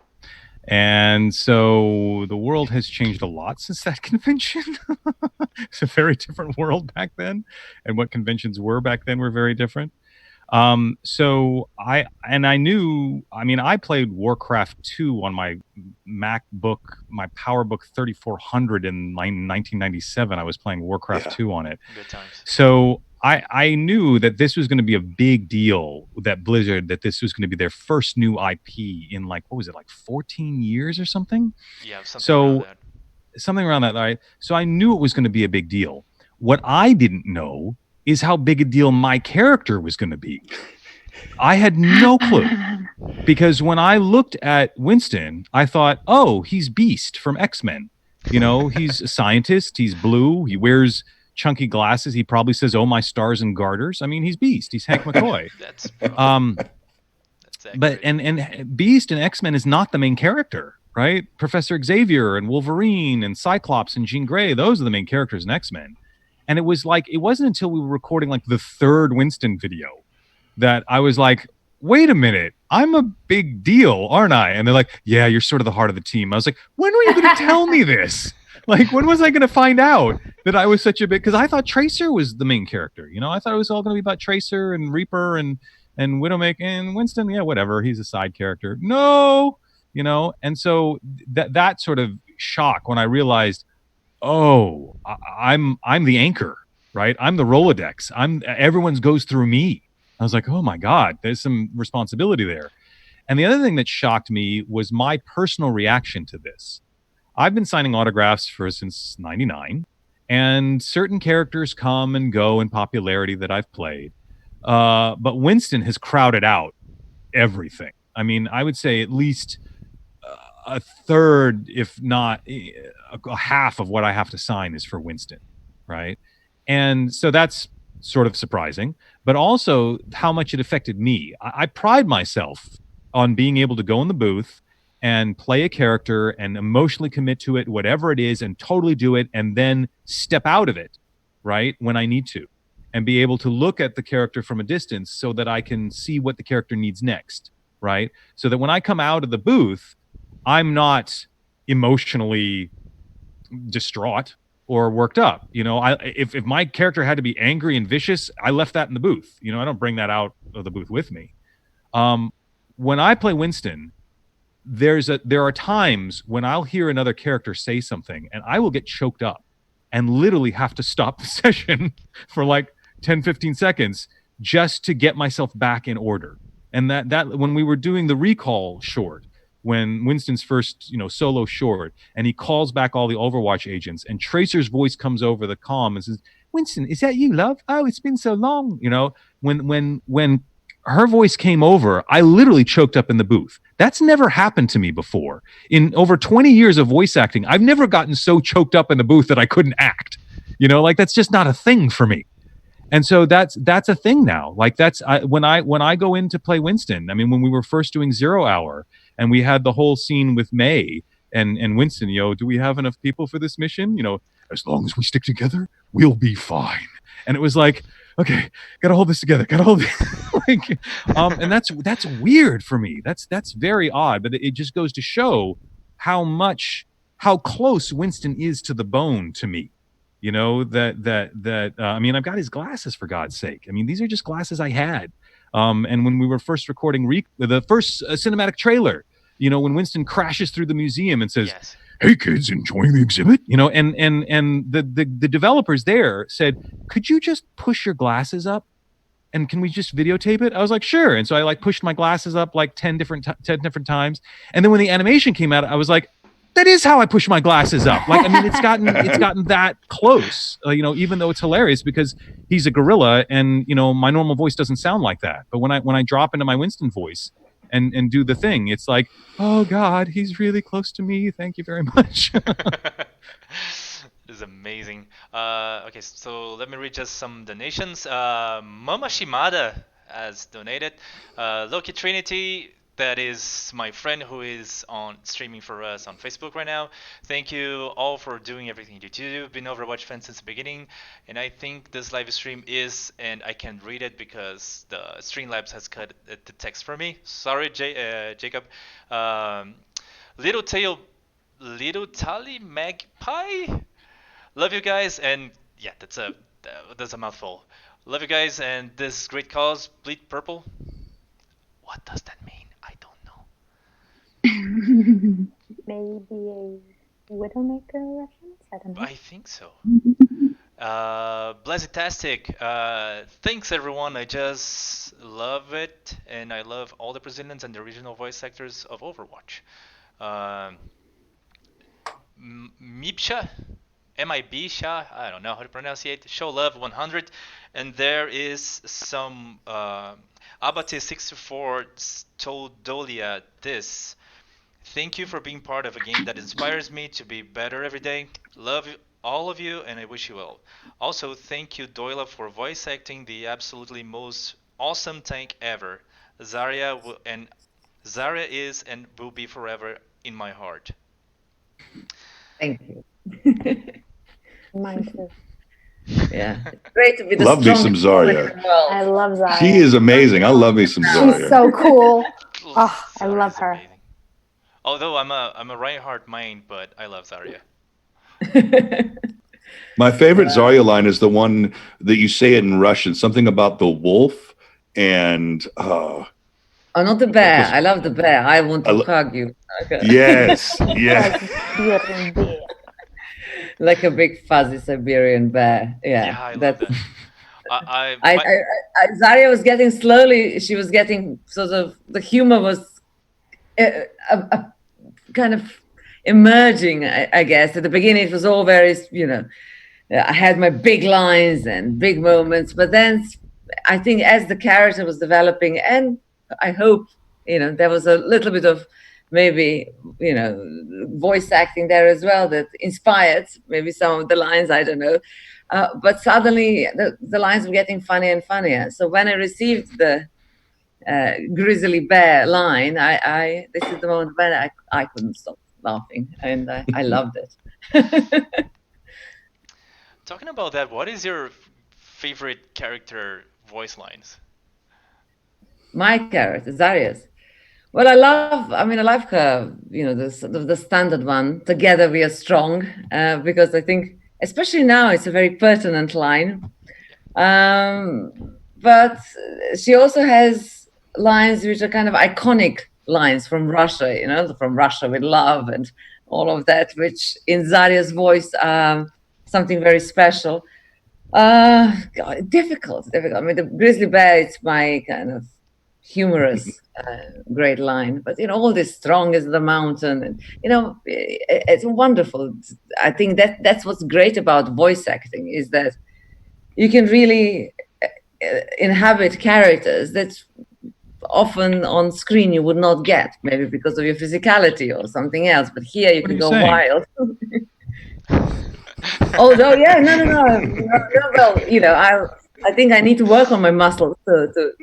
And so the world has changed a lot since that convention. It's a very different world back then. And what conventions were back then were very different. So I played Warcraft 2 on my MacBook, my PowerBook 3400 in 1997. I was playing Warcraft 2 on it. Good times. So I knew that this was going to be a big deal, that Blizzard, that this was going to be their first new IP in like 14 years or something? Yeah, something around that. Right? So I knew it was going to be a big deal. What I didn't know is how big a deal my character was going to be. I had no clue, because when I looked at Winston, I thought, oh, he's Beast from X-Men. You know, he's a scientist. He's blue. He wears chunky glasses. He probably says, "Oh, my stars and garters." I mean, he's Beast. He's Hank McCoy. That's but and Beast in X-Men is not the main character, right? Professor Xavier and Wolverine and Cyclops and Jean Grey, those are the main characters in X-Men. And it wasn't until we were recording like the third Winston video that I was like, wait a minute, I'm a big deal, aren't I? And they're like, yeah, you're sort of the heart of the team. I was like, when were you going to tell me this? Like, when was I going to find out that I was such a big? Because I thought Tracer was the main character. You know, I thought it was all going to be about Tracer and Reaper and Widowmaker and Winston. Yeah, whatever. He's a side character. No, you know. And so that sort of shock when I realized, oh, I'm the anchor, right? I'm the Rolodex. Everyone's goes through me. I was like, oh my God, there's some responsibility there. And the other thing that shocked me was my personal reaction to this. I've been signing autographs since '99, and certain characters come and go in popularity that I've played. But Winston has crowded out everything. I mean, I would say at least a third, if not a half of what I have to sign is for Winston, right? And so that's sort of surprising, but also how much it affected me. I pride myself on being able to go in the booth and play a character and emotionally commit to it, whatever it is, and totally do it, and then step out of it, right, when I need to, and be able to look at the character from a distance so that I can see what the character needs next, right? So that when I come out of the booth, I'm not emotionally distraught or worked up. You know, if my character had to be angry and vicious, I left that in the booth. You know, I don't bring that out of the booth with me. When I play Winston, there are times when I'll hear another character say something and I will get choked up and literally have to stop the session for like 10, 15 seconds just to get myself back in order. And that when we were doing the recall short, when Winston's first, solo short, and he calls back all the Overwatch agents, and Tracer's voice comes over the comm and says, "Winston, is that you, love? Oh, it's been so long." When her voice came over, I literally choked up in the booth. That's never happened to me before. In over 20 years of voice acting, I've never gotten so choked up in the booth that I couldn't act. That's just not a thing for me. And so that's a thing now. Like when I go in to play Winston. I mean, when we were first doing 0 Hour and we had the whole scene with May and Winston, do we have enough people for this mission? As long as we stick together, we'll be fine. And it was like, okay, gotta hold this together. Gotta hold it. And that's weird for me. That's very odd. But it just goes to show how close Winston is to the bone to me. I mean, I've got his glasses, for God's sake. I mean, these are just glasses I had. And when we were first recording the first cinematic trailer, when Winston crashes through the museum and says, Yes. "Hey kids, enjoying the exhibit?" And the developers there said, "Could you just push your glasses up? And can we just videotape it?" I was like, "Sure." And so I pushed my glasses up like 10 different times. And then when the animation came out, I was like, that is how I push my glasses up. Like, I mean, it's gotten that close, even though it's hilarious because he's a gorilla and, my normal voice doesn't sound like that. But when I drop into my Winston voice and do the thing, it's like, oh God, he's really close to me. Thank you very much. This is amazing. Okay, so let me read just some donations. Mama Shimada has donated. Loki Trinity, that is my friend who is on streaming for us on Facebook right now. Thank you all for doing everything you do. Been Overwatch fan since the beginning, and I think this live stream is, and I can't read it because the Streamlabs has cut the text for me. Sorry, Jacob. Little Tally Magpie. Love you guys, and yeah, that's a mouthful. Love you guys, and this great cause, Bleed Purple. What does that mean? I don't know. Maybe a Widowmaker reference? I don't know. I think so. Blazzatastic. Thanks everyone. I just love it, and I love all the Brazilians and the regional voice actors of Overwatch. Mibsha, M-I-B-Sha, I don't know how to pronounce it. Show love 100, and there is some Abate 64 Todolia this. Thank you for being part of a game that inspires me to be better every day. Love all of you, and I wish you well. Also, thank you, Doyla, for voice acting the absolutely most awesome tank ever. Zarya is and will be forever in my heart. Thank you. Mine too. Yeah, it's great to be the Love me some strongest woman in Zarya. the world. I love Zarya. She is amazing. I love me some Zarya. She's so cool. Oh, I Zarya love is her. amazing. Although I'm a Reinhardt main, but I love Zarya. My favorite Zarya line is the one that you say it in Russian, something about the wolf and Oh, not the bear. I love the bear. I want to hug you. Okay. Yes, yes. Like a big fuzzy Siberian bear. Yeah, I love that. Zarya was getting slowly. She was getting sort of the humor was kind of emerging. I guess at the beginning it was all very, I had my big lines and big moments, but then I think as the character was developing, and I hope there was a little bit of maybe voice acting there as well that inspired maybe some of the lines. I don't know, but suddenly the lines were getting funnier and funnier. So when I received the grizzly bear line, this is the moment when I couldn't stop laughing, and I loved it. Talking about that, what is your favorite character voice lines? My character, Zarya's. Well, I like her, the standard one, "Together we are strong," because I think, especially now, it's a very pertinent line. But she also has lines which are kind of iconic lines from Russia, from Russia with love and all of that, which in Zarya's voice are something very special. Difficult. I mean, the grizzly bear, it's my kind of humorous, great line. But all this strong as the mountain, and it's wonderful. I think that's what's great about voice acting is that you can really inhabit characters that often on screen you would not get, maybe because of your physicality or something else. But here you can go wild. Although, no. Well, I think I need to work on my muscles to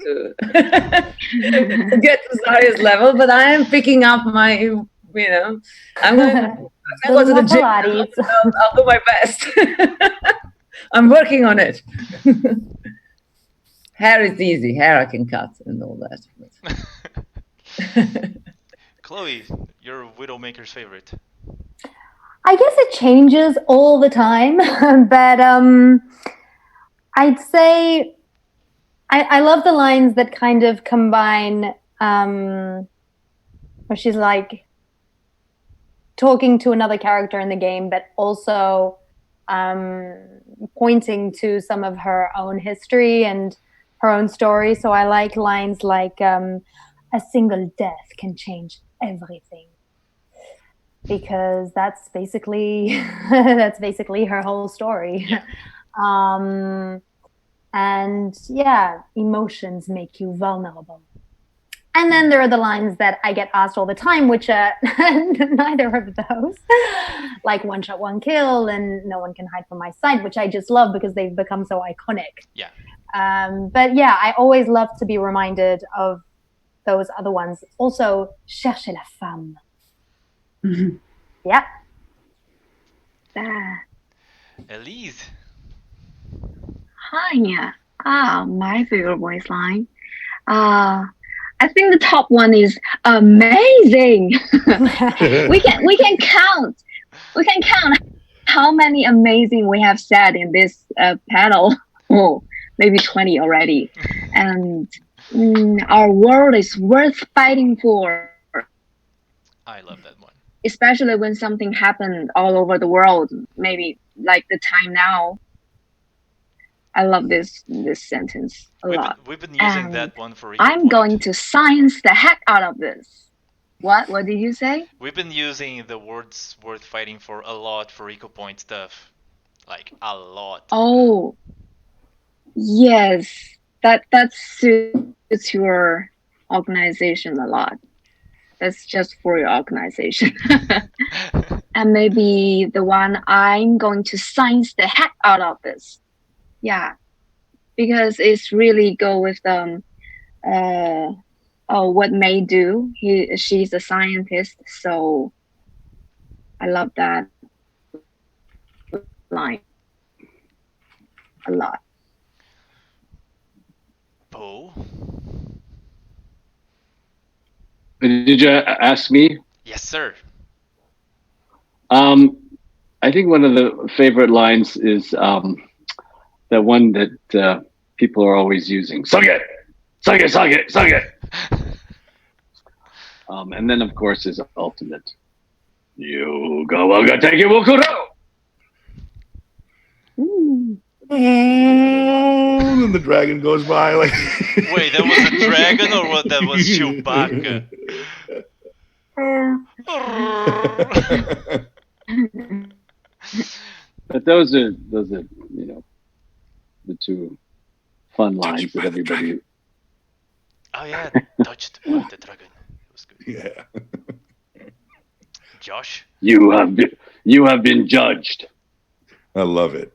get to Zarya's level. But I am picking up my, I'm going to go to the gym. I'll do my best. I'm working on it. Hair is easy. Hair I can cut and all that. Chloe, your Widowmaker's favorite. I guess it changes all the time, but I'd say I love the lines that kind of combine where she's like talking to another character in the game, but also pointing to some of her own history and her own story. So I like lines like a single death can change everything. Because that's basically her whole story. And yeah, emotions make you vulnerable. And then there are the lines that I get asked all the time, which are neither of those, like "one shot, one kill" and "no one can hide from my sight," which I just love because they've become so iconic. Yeah. But yeah, I always love to be reminded of those other ones. Also, "cherchez la femme." Mm-hmm. Yeah. Elise. Hi, yeah. My favorite voice line. I think the top one is amazing. we can count. We can count how many amazing we have said in this panel. Oh, maybe 20 already. And our world is worth fighting for. I love that one. Especially when something happened all over the world, maybe like the time now. I love this sentence a lot. We've been using that one for equal I'm going to science the heck out of this. What did you say? We've been using the words worth fighting for a lot for eco point stuff. Like a lot. Oh, yes. That suits your organization a lot. That's just for your organization. And maybe the one I'm going to science the heck out of this. Yeah, because it's really go with what May do. She's a scientist, so I love that line. a lot. Poe? Did you ask me? Yes, sir. I think one of the favorite lines is the one that people are always using. Suck it, suck it, suck it, suck it. And then of course his ultimate. You go, well, go take it, we'll go. Ooh. Oh, and the dragon goes by like. Wait, that was a dragon or what? That was Chewbacca. But those are the two fun lines that everybody. Oh yeah, touched by the dragon. It was good. Yeah. Josh? You have been judged. I love it.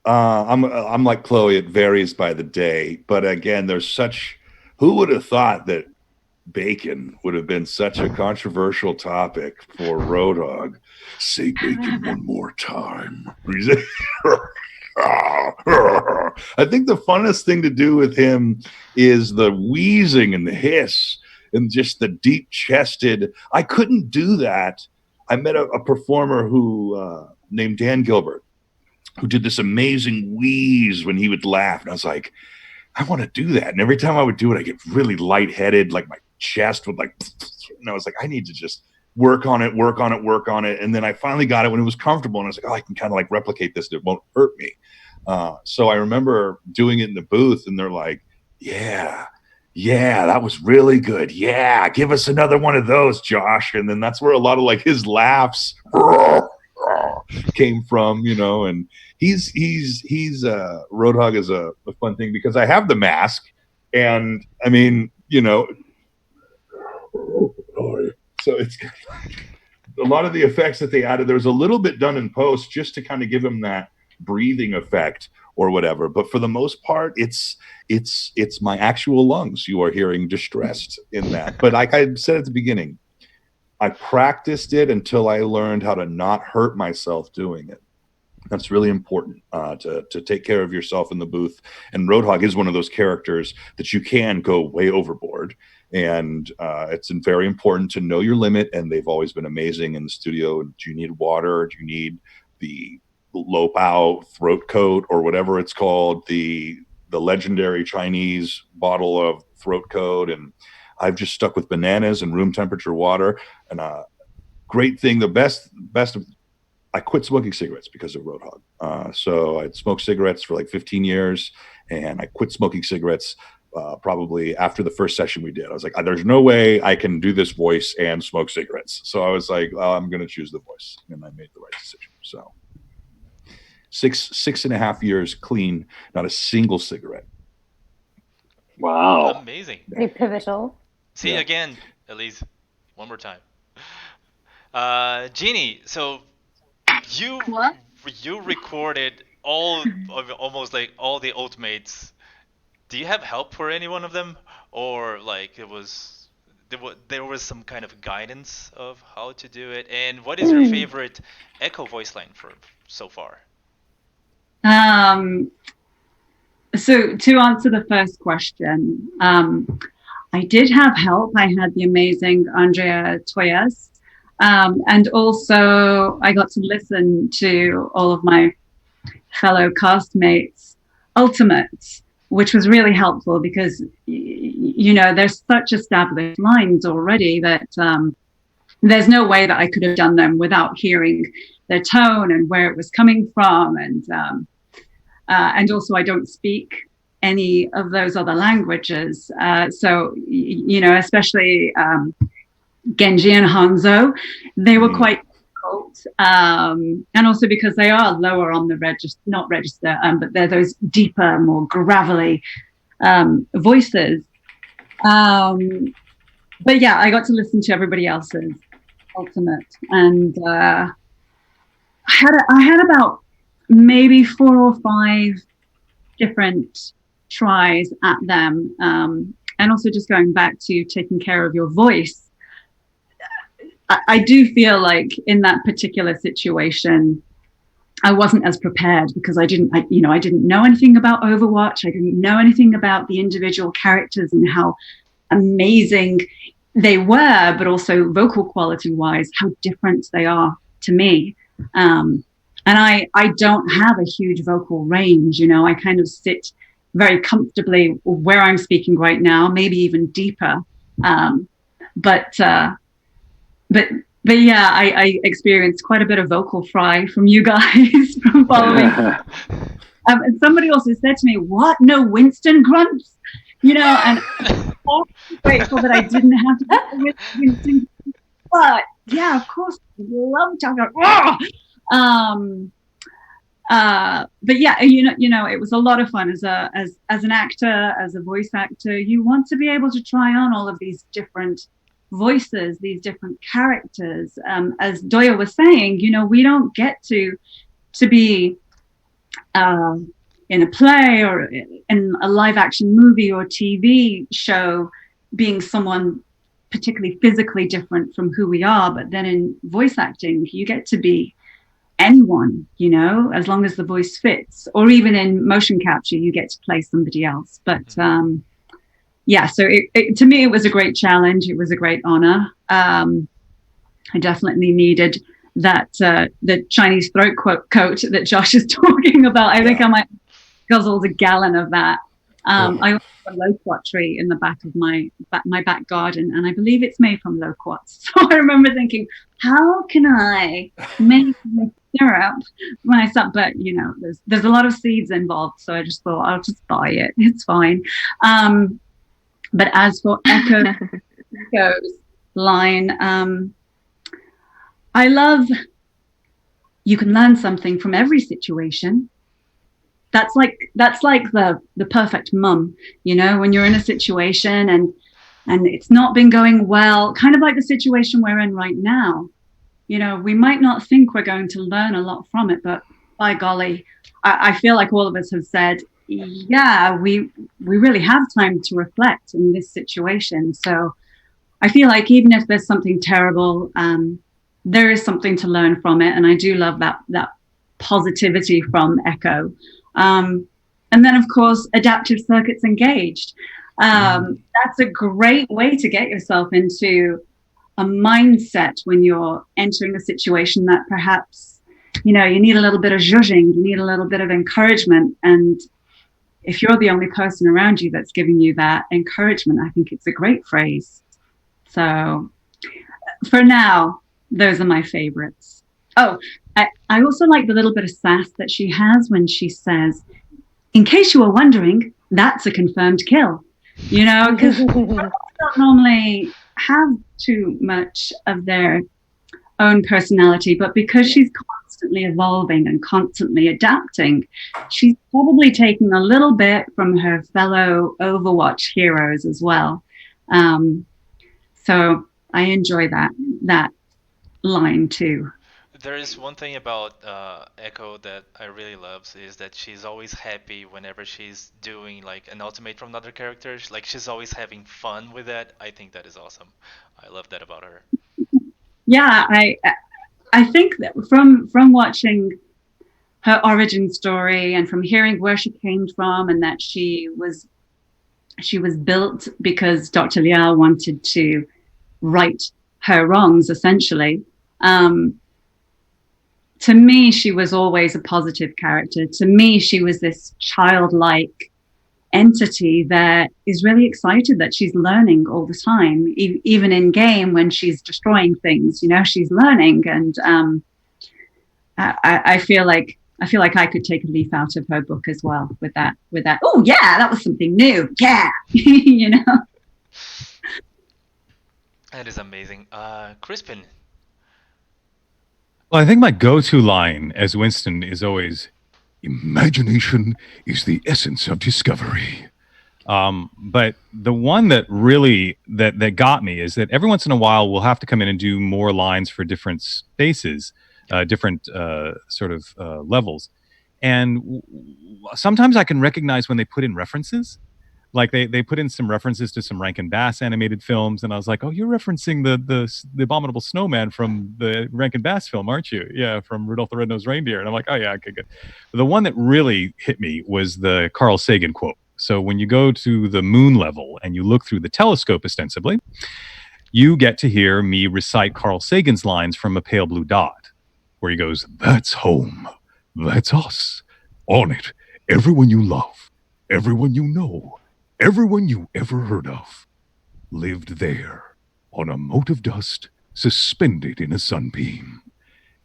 I'm like Chloe. It varies by the day, but again, there's such. Who would have thought that bacon would have been such a controversial topic for Roadhog? Say bacon one more time. I think the funnest thing to do with him is the wheezing and the hiss and just the deep chested. I couldn't do that. I met a performer who named Dan Gilbert, who did this amazing wheeze when he would laugh. And I was like, I want to do that. And every time I would do it, I get really lightheaded, like my chest would like, and I was like, I need to just work on it, work on it, work on it. And then I finally got it when it was comfortable. And I was like, oh, I can kind of like replicate this. It won't hurt me. So I remember doing it in the booth and they're like, yeah, that was really good. Yeah, give us another one of those, Josh. And then that's where a lot of like his laughs came from, and he's Roadhog is a fun thing because I have the mask and I mean, so it's a lot of the effects that they added. There was a little bit done in post just to kind of give him that breathing effect or whatever, but for the most part it's my actual lungs you are hearing distressed in that. But like I said at the beginning, I practiced it until I learned how to not hurt myself doing it. That's really important to take care of yourself in the booth. And Roadhog is one of those characters that you can go way overboard. And it's very important to know your limit. And they've always been amazing in the studio. Do you need water? Do you need the Lopao throat coat or whatever it's called? The legendary Chinese bottle of throat coat. And I've just stuck with bananas and room temperature water. And great thing, the best of, I quit smoking cigarettes because of Roadhog. So I'd smoked cigarettes for like 15 years, and I quit smoking cigarettes probably after the first session we did. I was like, there's no way I can do this voice and smoke cigarettes. So I was like, I'm going to choose the voice, and I made the right decision. So 6.5 years clean, not a single cigarette. Wow. Amazing. Pretty pivotal. See again, Elise, one more time. Jeannie, so you recorded almost like all the Ultimates. Do you have help for any one of them, or like there was some kind of guidance of how to do it? And what is your favorite Echo voice line for so far? So to answer the first question, I did have help. I had the amazing Andrea Toyas. And also I got to listen to all of my fellow castmates' ultimates, which was really helpful because, there's such established lines already that there's no way that I could have done them without hearing their tone and where it was coming from. And also I don't speak any of those other languages. So, especially Genji and Hanzo, they were quite difficult. And also because they are lower on the not register, but they're those deeper, more gravelly voices. But yeah, I got to listen to everybody else's ultimate, and I had about maybe 4 or 5 different tries at them, and also just going back to taking care of your voice. I do feel like in that particular situation, I wasn't as prepared because I didn't know anything about Overwatch. I didn't know anything about the individual characters and how amazing they were, but also vocal quality wise, how different they are to me. And I don't have a huge vocal range, I kind of sit very comfortably where I'm speaking right now, maybe even deeper. But yeah, I experienced quite a bit of vocal fry from you guys from following. And somebody also said to me, "What? No Winston grunts?" And I'm grateful that I didn't have to do Winston. But yeah, of course, I love talking. But yeah, it was a lot of fun as an actor, as a voice actor. You want to be able to try on all of these different voices, these different characters. As Doya was saying, we don't get to be in a play or in a live action movie or TV show being someone particularly physically different from who we are. But then in voice acting, you get to be anyone, as long as the voice fits, or even in motion capture, you get to play somebody else. But yeah, so to me, it was a great challenge. It was a great honor. I definitely needed that the Chinese throat coat that Josh is talking about. I think I might guzzled a gallon of that. I also have a loquat tree in the back of my back garden, and I believe it's made from loquats. So I remember thinking, how can I make syrup when I start? But there's a lot of seeds involved, so I just thought I'll just buy it. It's fine. But as for Echo's line, I love you can learn something from every situation. That's like the perfect mum, when you're in a situation and it's not been going well, kind of like the situation we're in right now. We might not think we're going to learn a lot from it, but by golly, I feel like all of us have said, yeah, we really have time to reflect in this situation. So I feel like even if there's something terrible, there is something to learn from it. And I do love that positivity from Echo. And then, of course, adaptive circuits engaged. That's a great way to get yourself into a mindset when you're entering a situation that perhaps, you need a little bit of zhuzhing, you need a little bit of encouragement. And if you're the only person around you that's giving you that encouragement, I think it's a great phrase. So for now, those are my favorites. Oh, I also like the little bit of sass that she has when she says, in case you were wondering, that's a confirmed kill. Because don't normally have too much of their own personality, but because she's constantly evolving and constantly adapting, she's probably taking a little bit from her fellow Overwatch heroes as well. So I enjoy that line too. There is one thing about Echo that I really love is that she's always happy whenever she's doing like an ultimate from another character. Like she's always having fun with that. I think that is awesome. I love that about her. Yeah, I think that from watching her origin story and from hearing where she came from and that she was built because Dr. Liao wanted to right her wrongs, essentially. To me, she was always a positive character. To me, she was this childlike entity that is really excited that she's learning all the time, even in game when she's destroying things. She's learning, and I feel like I could take a leaf out of her book as well with that. Oh yeah, that was something new. Yeah, That is amazing. Crispin. Well, I think my go-to line as Winston is always, imagination is the essence of discovery. But the one that really that got me is that every once in a while we'll have to come in and do more lines for different spaces, different sort of levels. And sometimes I can recognize when they put in references. like they put in some references to some Rankin Bass animated films, and I was like, oh, you're referencing the Abominable Snowman from the Rankin Bass film, aren't you? Yeah, from Rudolph the Red-Nosed Reindeer. And I'm like, oh yeah, okay, good. But the one that really hit me was the Carl Sagan quote. So when you go to the moon level and you look through the telescope, ostensibly, you get to hear me recite Carl Sagan's lines from A Pale Blue Dot, where he goes, "That's home. That's us. On it, everyone you love, everyone you know, everyone you ever heard of, lived there on a mote of dust suspended in a sunbeam."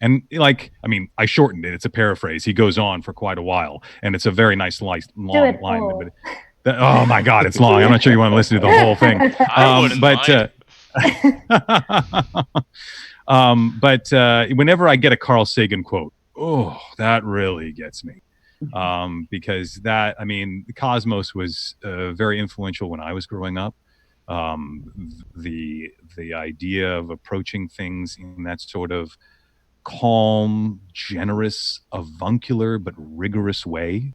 And like, I mean, I shortened it. It's a paraphrase. He goes on for quite a while, and it's a very nice, long line. But oh my God, it's long. I'm not sure you want to listen to the whole thing. I wouldn't mind. But whenever I get a Carl Sagan quote, oh, that really gets me. Because that, I mean, the Cosmos was very influential when I was growing up. The idea of approaching things in that sort of calm, generous, avuncular but rigorous way,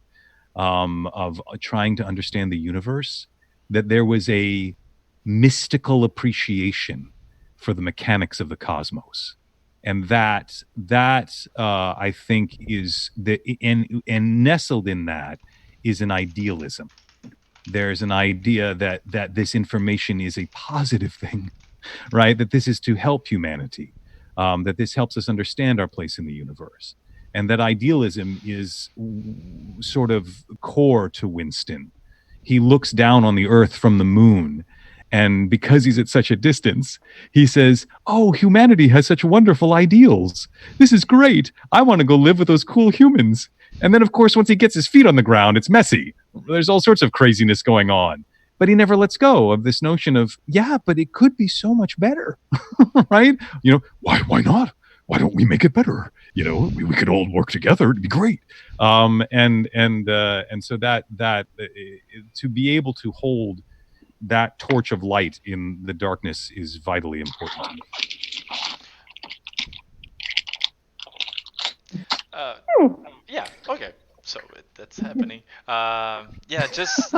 of trying to understand the universe, that there was a mystical appreciation for the mechanics of the cosmos, and that I think is the and nestled in that is an idealism. There's an idea that this information is a positive thing, right? That this is to help humanity, that this helps us understand our place in the universe, and that idealism is sort of core to Winston. He looks down on the Earth from the moon, and because he's at such a distance, he says, "Oh, humanity has such wonderful ideals. This is great. I want to go live with those cool humans." And then, of course, once he gets his feet on the ground, it's messy. There's all sorts of craziness going on. But he never lets go of this notion of, yeah, but it could be so much better, right? You know, why not? Why don't we make it better? You know, we could all work together. It'd be great. And so that to be able to hold that torch of light in the darkness is vitally important to me. Yeah, okay. So that's happening. Yeah, just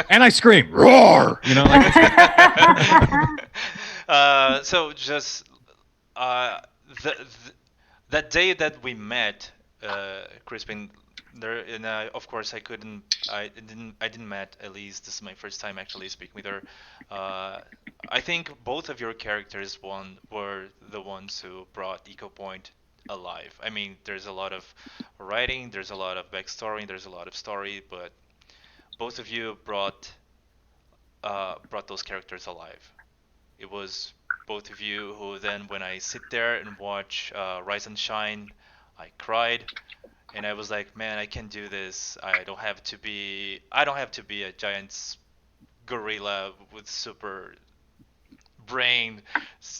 and I scream, roar! You know, like so just that day that we met, Crispin, there, and of course I didn't met Elise. This is my first time actually speaking with her. I think both of your characters were the ones who brought Eco Point alive. I mean, there's a lot of writing, there's a lot of backstory, there's a lot of story, but both of you brought those characters alive. It was both of you who then, when I sit there and watch Rise and Shine, I cried, and I was like, man, I can do this. I don't have to be a giant gorilla with super brain,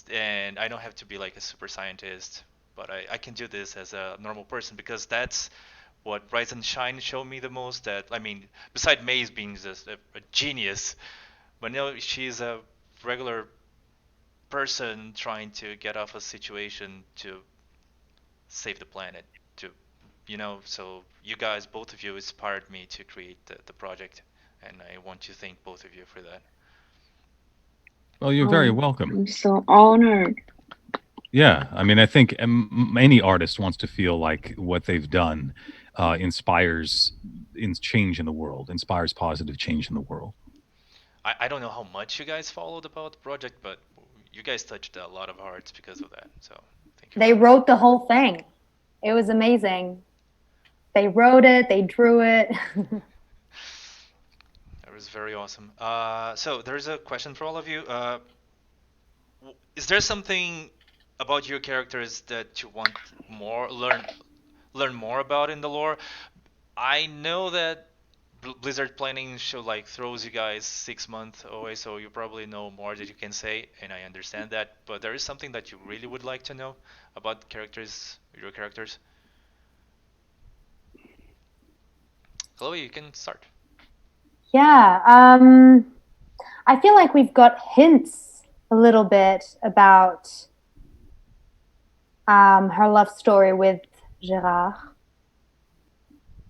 and I don't have to be like a super scientist, but I can do this as a normal person, because that's what Rise and Shine showed me the most. That, I mean, beside Maze being just a genius, but no, she's a regular person trying to get off a situation to save the planet. To, so you guys, both of you, inspired me to create the project, and I want to thank both of you for that. Well, you're very welcome. I'm so honored. Yeah, I mean, I think any artist wants to feel like what they've done inspires change in the world, inspires positive change in the world. I don't know how much you guys followed about the project, but you guys touched a lot of hearts because of that. So thank you. They wrote the whole thing. It was amazing. They wrote it. They drew it. That was very awesome. So there's a question for all of you. Is there something about your characters that you want learn more about in the lore? I know that Blizzard planning show like throws you guys 6 months away, so you probably know more that you can say, and I understand that. But there is something that you really would like to know about your characters. Chloe, you can start. Yeah, I feel like we've got hints a little bit about her love story with Gerard.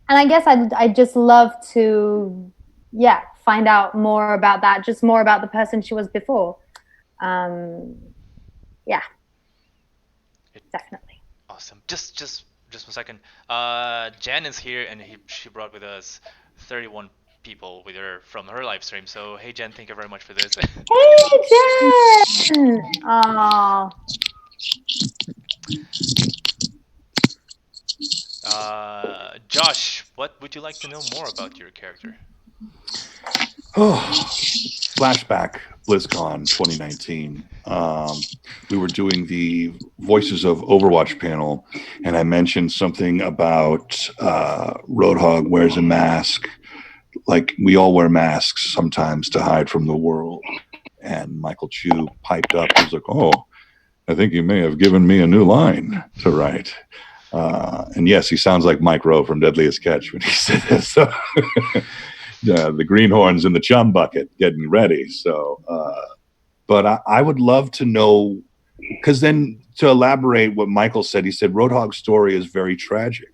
And I guess I'd just love to, find out more about that, just more about the person she was before. Yeah, definitely. Awesome. Just 1 second. Jan is here, and she brought with us 31 people with her from her live stream. So hey Jen, thank you very much for this. Hey Jen! Oh. Josh, what would you like to know more about your character? Oh, flashback BlizzCon 2019. We were doing the Voices of Overwatch panel, and I mentioned something about Roadhog wears a mask. Like we all wear masks sometimes to hide from the world. And Michael Chu piped up and was like, "Oh, I think you may have given me a new line to write." And yes, he sounds like Mike Rowe from Deadliest Catch when he said this. So, the greenhorns in the chum bucket getting ready. So, but I would love to know, because then to elaborate what Michael said, he said Roadhog's story is very tragic,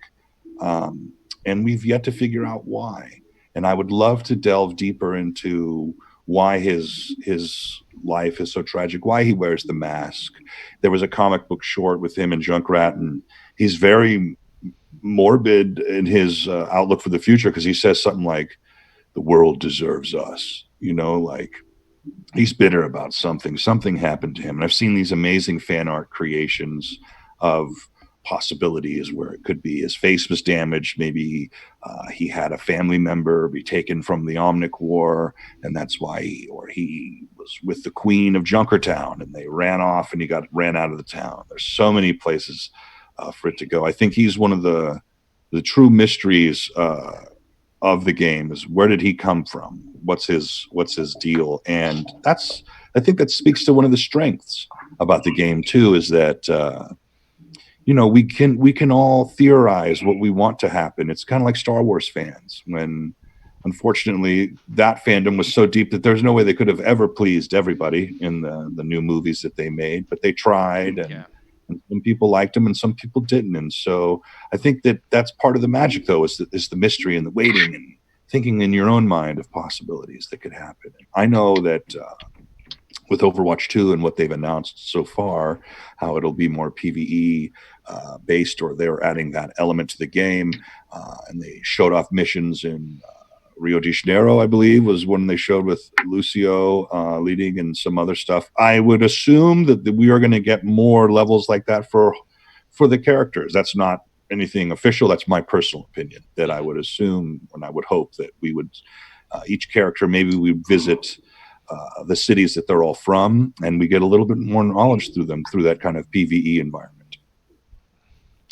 and we've yet to figure out why. And I would love to delve deeper into why his life is so tragic, why he wears the mask. There was a comic book short with him and Junkrat, and he's very morbid in his outlook for the future, because he says something like, "The world deserves us," like he's bitter about something happened to him. And I've seen these amazing fan art creations of possibilities where it could be his face was damaged, maybe he had a family member be taken from the Omnic War, and that's why he was with the Queen of Junkertown and they ran off and he ran out of the town. There's so many places for it to go. I think he's one of the true mysteries of the game, is where did he come from? What's his deal? And I think that speaks to one of the strengths about the game too, is that we can all theorize what we want to happen. It's kind of like Star Wars fans, when unfortunately that fandom was so deep that there's no way they could have ever pleased everybody in the new movies that they made, but they tried, and some people liked them and some people didn't. And so I think that that's part of the magic, though, is the mystery and the waiting and thinking in your own mind of possibilities that could happen. I know that with Overwatch 2 and what they've announced so far, how it'll be more PvE based, or they're adding that element to the game. And they showed off missions in Rio de Janeiro, I believe, was one they showed with Lucio leading, and some other stuff. I would assume that we are going to get more levels like that for the characters. That's not anything official. That's my personal opinion, that I would assume, and I would hope that we would, each character, maybe we visit the cities that they're all from, and we get a little bit more knowledge through them, through that kind of PvE environment.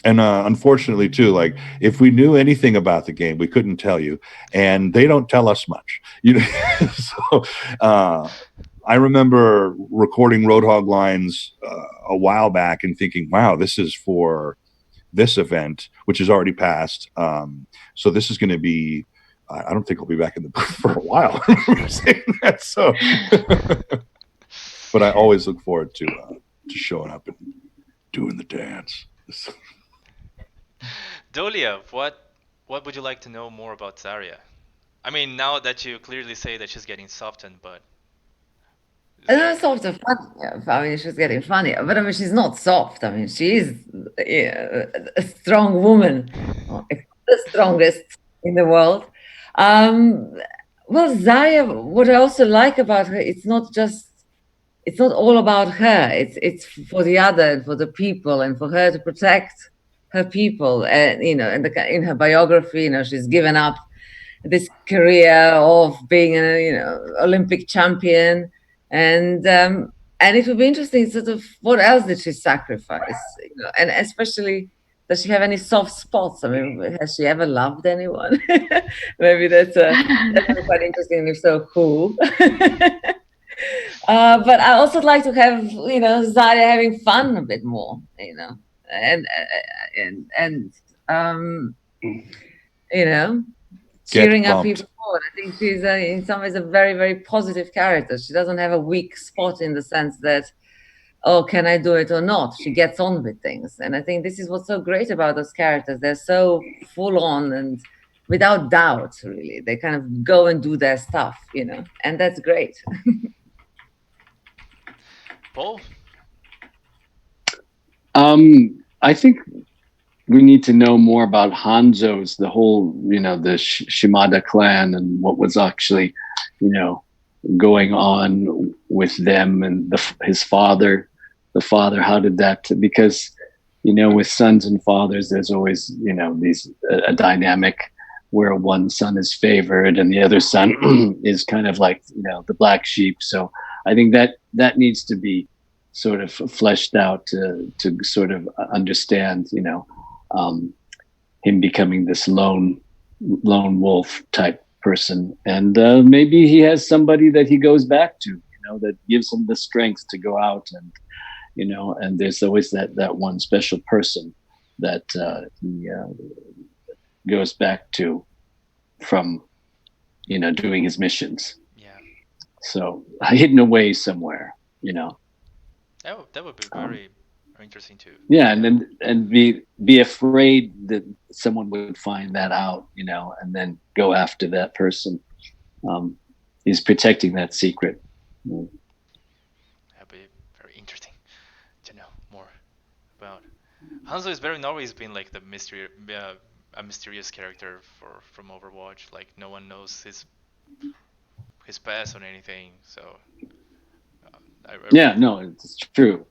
And unfortunately, too, like if we knew anything about the game, we couldn't tell you, and they don't tell us much. So I remember recording Roadhog lines a while back and thinking, "Wow, this is for this event, which has already passed. So this is going to be. I don't think I'll be back in the booth for a while." Saying that, so, but I always look forward to showing up and doing the dance. Dolia, what would you like to know more about Zarya? I mean, now that you clearly say that she's getting softened, but sort of funny. I mean, she's getting funnier, but I mean, she's not soft. I mean, she is a strong woman, the strongest in the world. Well, Zarya, what I also like about her, it's not all about her. It's for the other and for the people, and for her to protect her people. And and in her biography, she's given up this career of being an Olympic champion, and it would be interesting, sort of, what else did she sacrifice? And especially, does she have any soft spots? I mean, has she ever loved anyone? Maybe that's quite interesting, and if so, who? But I also like to have Zarya having fun a bit more, and cheering up people forward. I think she's in some ways a very, very positive character. She doesn't have a weak spot, in the sense that, oh, can I do it or not? She gets on with things. And I think this is what's so great about those characters. They're so full on and without doubt, really. They kind of go and do their stuff, you know, and that's great. Paul? I think we need to know more about Hanzo's, the whole, you know, the Shimada clan and what was actually, you know, going on with them and his father, how did that, because, you know, with sons and fathers, there's always, you know, a dynamic where one son is favored and the other son is kind of like, you know, the black sheep. So I think that needs to be sort of fleshed out to sort of understand, you know, him becoming this lone wolf type person, and maybe he has somebody that he goes back to, you know, that gives him the strength to go out, and you know, and there's always that one special person that he goes back to from, you know, doing his missions. Yeah. So hidden away somewhere, you know. That would be very interesting too. Yeah, and be afraid that someone would find that out, you know, and then go after that person. He's protecting that secret. That'd be very interesting to know more about. Hanzo has always been like the mystery, a mysterious character from Overwatch. Like no one knows his past or anything. So yeah, no, it's true.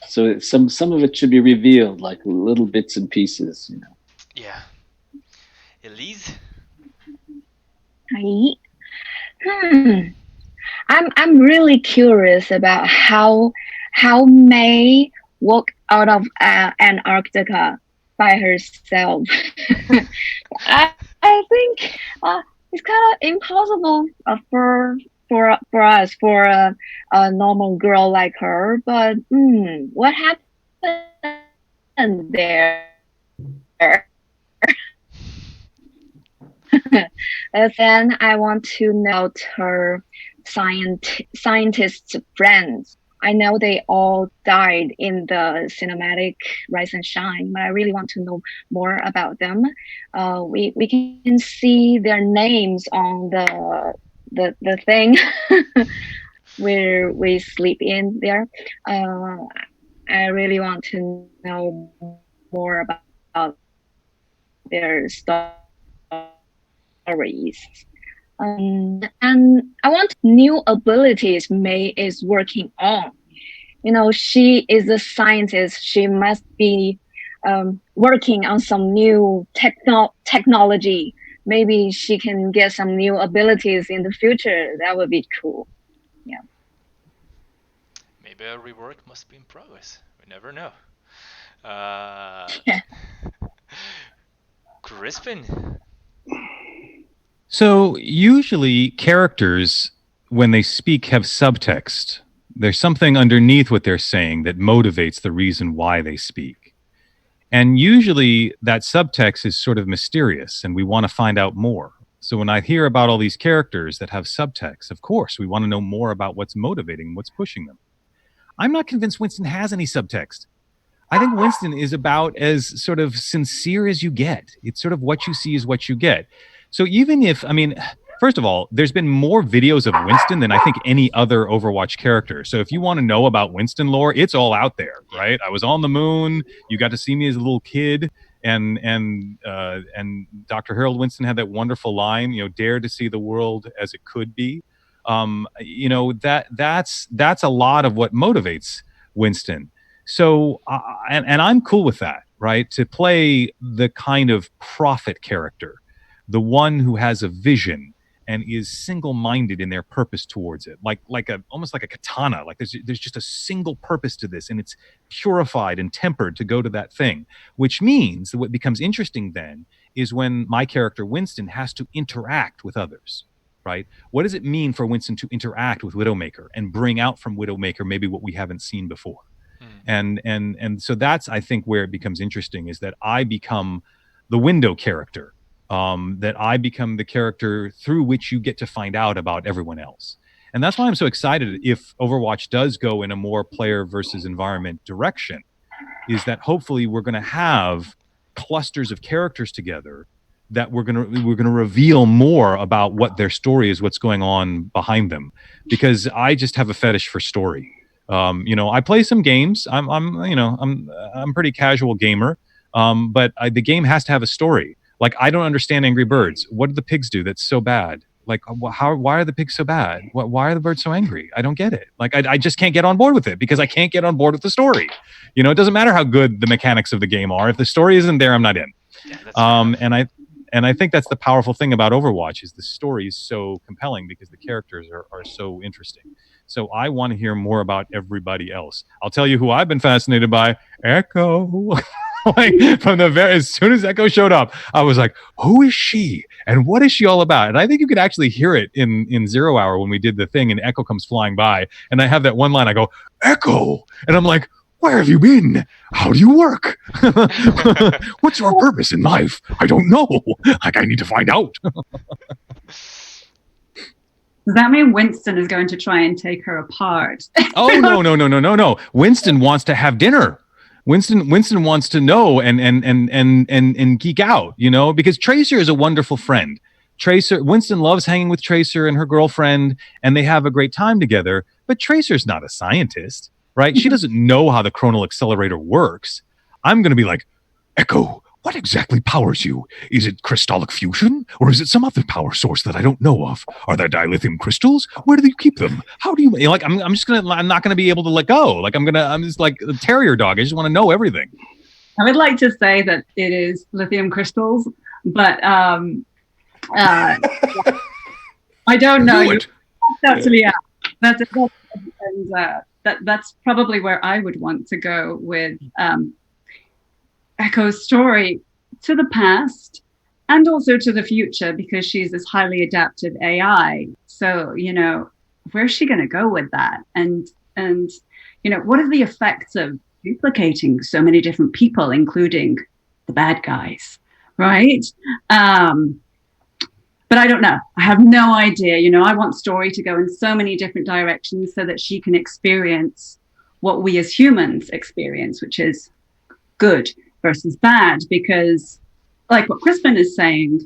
So some of it should be revealed, like little bits and pieces, you know. Yeah. Elise? I'm really curious about how May walked out of Antarctica by herself. I think it's kind of impossible for us, for a normal girl like her. But what happened there? Then I want to know about her scientist friends. I know they all died in the cinematic Rise and Shine, but I really want to know more about them. We can see their names on the thing where we sleep in there. I really want to know more about their stories. And I want new abilities May is working on. You know, she is a scientist. She must be working on some new technology. Maybe she can get some new abilities in the future. That would be cool. Yeah. Maybe a rework must be in progress. We never know. Crispin? So usually characters, when they speak, have subtext. There's something underneath what they're saying that motivates the reason why they speak. And usually that subtext is sort of mysterious and we want to find out more. So when I hear about all these characters that have subtext, of course, we want to know more about what's motivating, what's pushing them. I'm not convinced Winston has any subtext. I think Winston is about as sort of sincere as you get. It's sort of what you see is what you get. So even if, I mean, first of all, there's been more videos of Winston than I think any other Overwatch character. So if you want to know about Winston lore, it's all out there, right? I was on the moon. You got to see me as a little kid. And Dr. Harold Winston had that wonderful line, you know, dare to see the world as it could be. You know, that's a lot of what motivates Winston. So, and I'm cool with that, right? To play the kind of prophet character, the one who has a vision and is single-minded in their purpose towards it, almost like a katana. Like there's just a single purpose to this, and it's purified and tempered to go to that thing. Which means that what becomes interesting then is when my character Winston has to interact with others, right? What does it mean for Winston to interact with Widowmaker and bring out from Widowmaker maybe what we haven't seen before? And so that's, I think, where it becomes interesting, is that I become the window character, that I become the character through which you get to find out about everyone else. And that's why I'm so excited if Overwatch does go in a more player versus environment direction, is that hopefully we're going to have clusters of characters together that we're gonna reveal more about what their story is, what's going on behind them, because I just have a fetish for story. I play some games. I'm pretty casual gamer, but the game has to have a story. Like, I don't understand Angry Birds. What do the pigs do that's so bad? Like, why are the pigs so bad? Why are the birds so angry? I don't get it. Like, I just can't get on board with it because I can't get on board with the story. It doesn't matter how good the mechanics of the game are. If the story isn't there, I'm not in. Yeah, that's fair enough. And I think that's the powerful thing about Overwatch is the story is so compelling because the characters are so interesting. So I want to hear more about everybody else. I'll tell you who I've been fascinated by, Echo. Like, from as soon as Echo showed up, I was like, who is she and what is she all about? And I think you could actually hear it in 0 Hour when we did the thing and Echo comes flying by and I have that one line, I go, Echo, and I'm like, where have you been? How do you work? What's your purpose in life? I don't know. Like, I need to find out. Does that mean Winston is going to try and take her apart? Oh, no. Winston wants to have dinner. Winston wants to know and geek out, because Tracer is a wonderful friend. Winston loves hanging with Tracer and her girlfriend, and they have a great time together. But Tracer's not a scientist, right? She doesn't know how the chronal accelerator works. I'm going to be like, Echo, what exactly powers you? Is it crystallic fusion, or is it some other power source that I don't know of? Are there dilithium crystals? Where do you keep them? How do you like? I'm not gonna be able to let go. Like, I'm just like a terrier dog. I just want to know everything. I would like to say that it is lithium crystals, but I don't know. That's probably where I would want to go with Echo's story, to the past and also to the future, because she's this highly adaptive AI. So, where's she going to go with that? And what are the effects of duplicating so many different people, including the bad guys, right? But I don't know. I have no idea. I want story to go in so many different directions so that she can experience what we as humans experience, which is good versus bad, because like what Crispin is saying,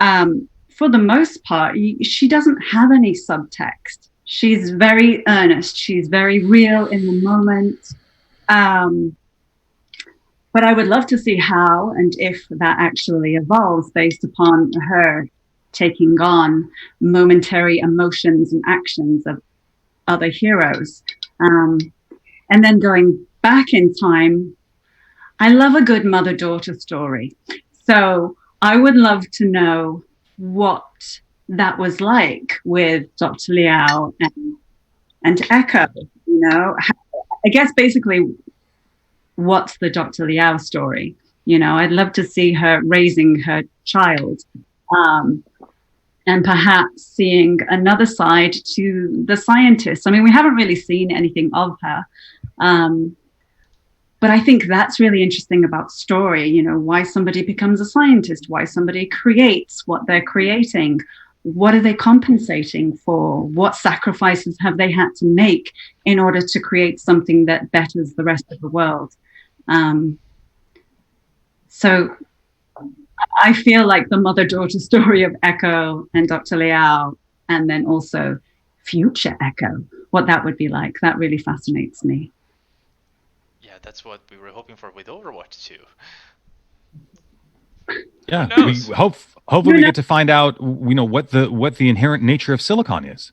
for the most part, she doesn't have any subtext. She's very earnest. She's very real in the moment. But I would love to see how and if that actually evolves based upon her taking on momentary emotions and actions of other heroes. And then going back in time, I love a good mother-daughter story. So I would love to know what that was like with Dr. Liao and Echo. I guess basically, what's the Dr. Liao story? I'd love to see her raising her child, and perhaps seeing another side to the scientist. I mean, we haven't really seen anything of her. But I think that's really interesting about story, why somebody becomes a scientist, why somebody creates what they're creating, what are they compensating for, what sacrifices have they had to make in order to create something that betters the rest of the world. So I feel like the mother-daughter story of Echo and Dr. Liao, and then also future Echo, what that would be like, that really fascinates me. Yeah, that's what we were hoping for with Overwatch 2. Yeah, hopefully we get to find out, what the inherent nature of Silicon is.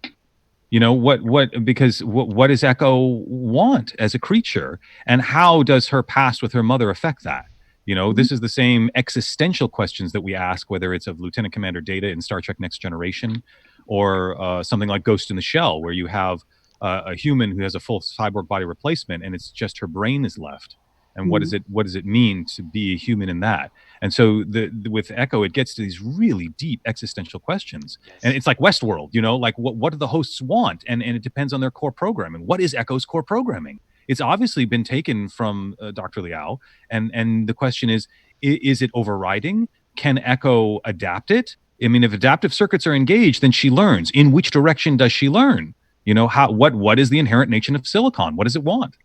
What does Echo want as a creature, and how does her past with her mother affect that? This is the same existential questions that we ask, whether it's of Lieutenant Commander Data in Star Trek Next Generation, or something like Ghost in the Shell, where you have a human who has a full cyborg body replacement, and it's just her brain is left. And what does it mean to be a human in that? And so with Echo, it gets to these really deep existential questions. Yes. And it's like Westworld, like what do the hosts want? And it depends on their core programming. What is Echo's core programming? It's obviously been taken from Dr. Liao. And the question is it overriding? Can Echo adapt it? I mean, if adaptive circuits are engaged, then she learns. In which direction does she learn? What is the inherent nature of Silicon? What does it want?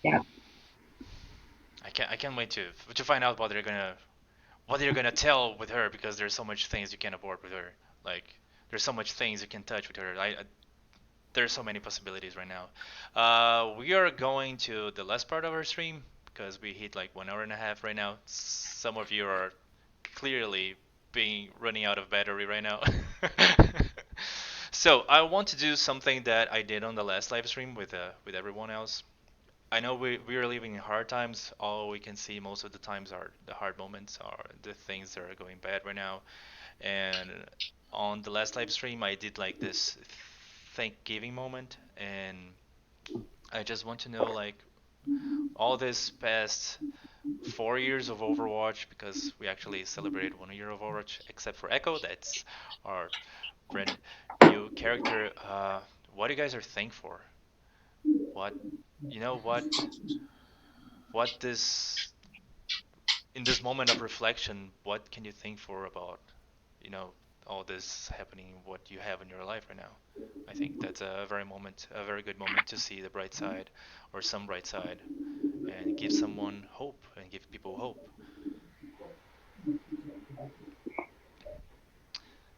Yeah. I can't wait to find out what they're gonna what you're gonna tell with her, because there's so much things you can abort with her. Like there's so much things you can touch with her. There's so many possibilities right now. We are going to the last part of our stream because we hit like 1 hour and a half right now. Some of you are clearly being running out of battery right now. So I want to do something that I did on the last live stream with everyone else. I know we are living in hard times. All we can see most of the times are the hard moments, are the things that are going bad right now. And on the last live stream, I did like this Thanksgiving moment, and I just want to know like all this past 4 years of Overwatch, because we actually celebrated 1 year of Overwatch, except for Echo, that's our brand new character. What you guys are thankful for? What you know? What this in this moment of reflection? What can you think for about you know all this happening? What you have in your life right now? I think that's a very good moment to see the bright side, or some bright side, and give someone hope and give people hope.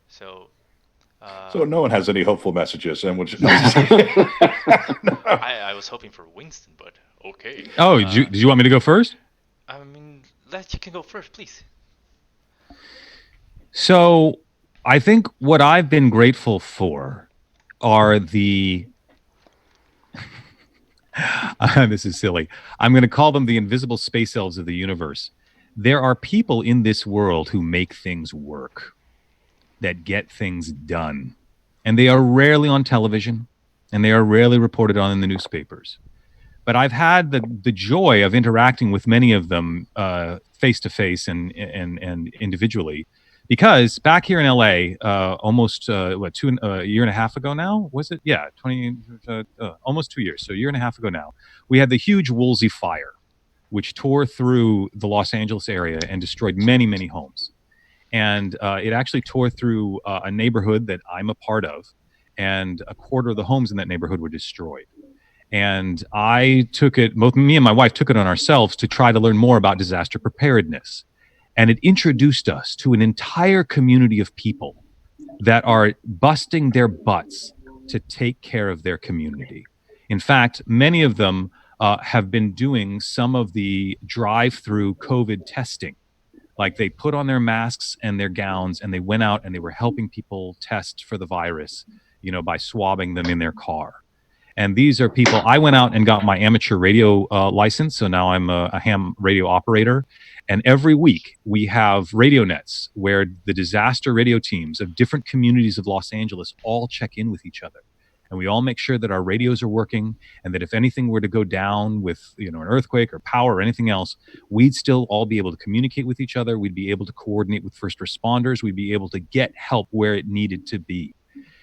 So, So no one has any hopeful messages, and which I was hoping for Winston, but okay. Oh, did you want me to go first? I mean, you can go first, please. So I think what I've been grateful for are the this is silly. I'm going to call them the invisible space elves of the universe. There are people in this world who make things work, that get things done. And they are rarely on television, and they are rarely reported on in the newspapers. But I've had the joy of interacting with many of them face to face and individually, because back here in LA, almost a year and a half ago now, was it? Yeah, almost 2 years. So a year and a half ago now, we had the huge Woolsey fire, which tore through the Los Angeles area and destroyed many homes. And it actually tore through a neighborhood that I'm a part of, and a quarter of the homes in that neighborhood were destroyed. And both me and my wife took it on ourselves to try to learn more about disaster preparedness. And it introduced us to an entire community of people that are busting their butts to take care of their community. In fact, many of them have been doing some of the drive-through COVID testing. Like they put on their masks and their gowns and they went out and they were helping people test for the virus, by swabbing them in their car. And these are people. I went out and got my amateur radio license, so now I'm a ham radio operator. And every week we have radio nets where the disaster radio teams of different communities of Los Angeles all check in with each other. And we all make sure that our radios are working, and that if anything were to go down with an earthquake or power or anything else, we'd still all be able to communicate with each other. We'd be able to coordinate with first responders. We'd be able to get help where it needed to be.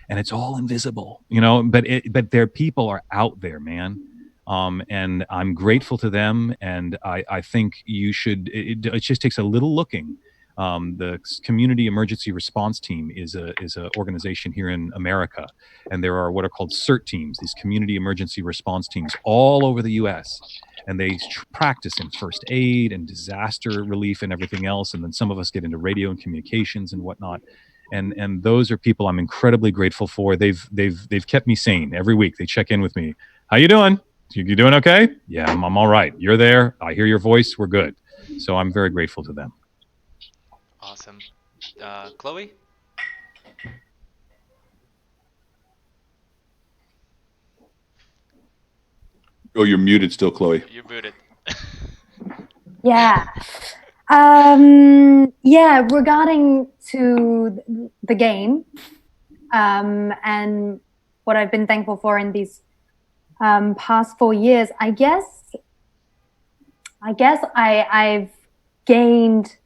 And it's all invisible, but their people are out there, man. And I'm grateful to them. And I think you should, it just takes a little looking. The Community Emergency Response Team is a organization here in America. And there are what are called CERT teams, these Community Emergency Response Teams all over the US. And they practice in first aid and disaster relief and everything else. And then some of us get into radio and communications and whatnot. And those are people I'm incredibly grateful for. They've kept me sane every week. They check in with me. How you doing? You doing okay? Yeah, I'm all right. You're there. I hear your voice. We're good. So I'm very grateful to them. Awesome. Chloe? Oh, you're muted still, Chloe. You're muted. Yeah. Regarding to the game, and what I've been thankful for in these past 4 years, I guess I've gained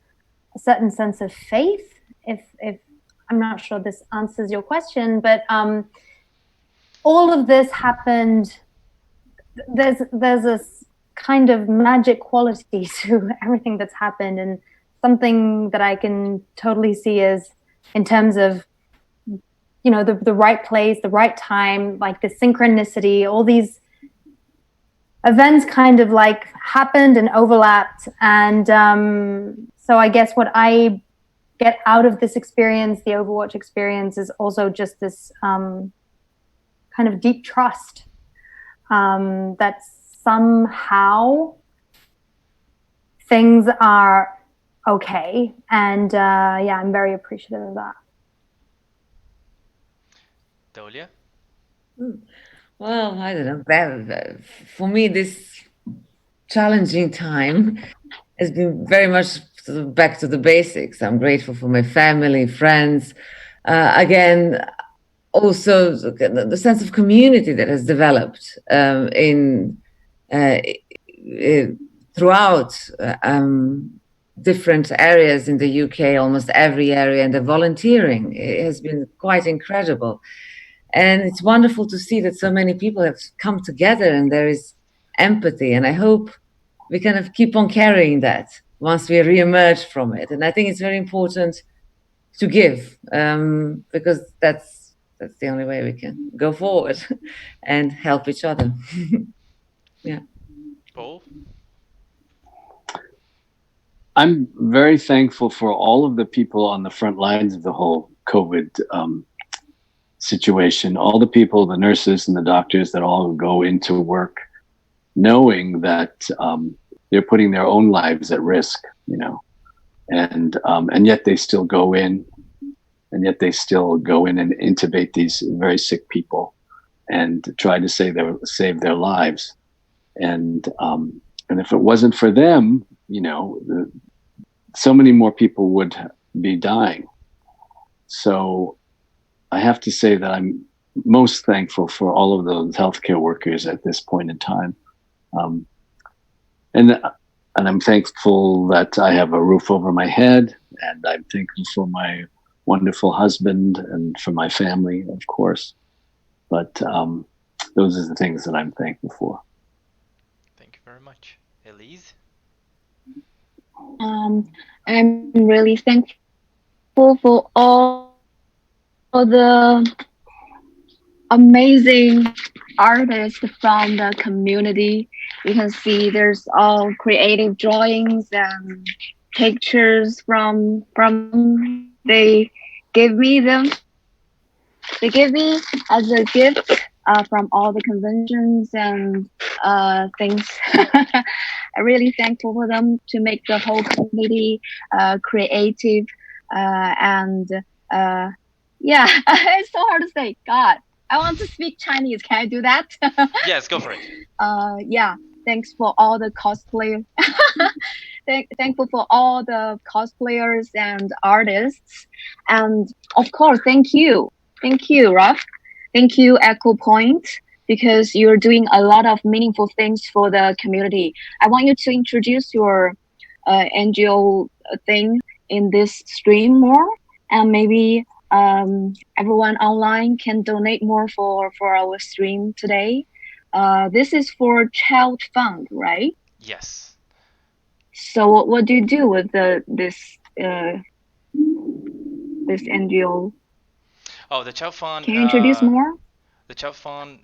a certain sense of faith. If I'm not sure this answers your question, but all of this happened. There's this kind of magic quality to everything that's happened, and something that I can totally see is in terms of the right place, the right time, like the synchronicity, all these events kind of like happened and overlapped. And so I guess what I get out of this experience, the Overwatch experience, is also just this kind of deep trust that somehow things are okay. And yeah, I'm very appreciative of that. Dolia? Well, I don't know. For me, this challenging time has been very much sort of back to the basics. I'm grateful for my family, friends. Again, also the sense of community that has developed throughout different areas in the UK, almost every area, and the volunteering it has been quite incredible. And it's wonderful to see that so many people have come together and there is empathy. And I hope we kind of keep on carrying that once we reemerge from it. And I think it's very important to give because that's the only way we can go forward and help each other. Yeah. Paul? I'm very thankful for all of the people on the front lines of the whole COVID situation, all the people, the nurses and the doctors that all go into work knowing that they're putting their own lives at risk, and yet they still go in, and intubate these very sick people and try to save their lives. And if it wasn't for them, so many more people would be dying. So I have to say that I'm most thankful for all of those healthcare workers at this point in time. And I'm thankful that I have a roof over my head, and I'm thankful for my wonderful husband and for my family, of course. But those are the things that I'm thankful for. Thank you very much. Elise? I'm really thankful for all the amazing artists from the community. You can see there's all creative drawings and pictures from they give me as a gift from all the conventions and things. I'm really thankful for them to make the whole community creative and yeah, it's so hard to say. God, I want to speak Chinese. Can I do that? Yes, go for it. Yeah, thanks for all the cosplay. Thankful for all the cosplayers and artists, and of course, thank you, Ralph. Thank you, Echo Point, because you're doing a lot of meaningful things for the community. I want you to introduce your NGO thing in this stream more, and maybe everyone online can donate more for our stream today. This is for Child Fund, right? Yes. So what do you do with this NGO? Oh, the Child Fund. Can you introduce more? The Child Fund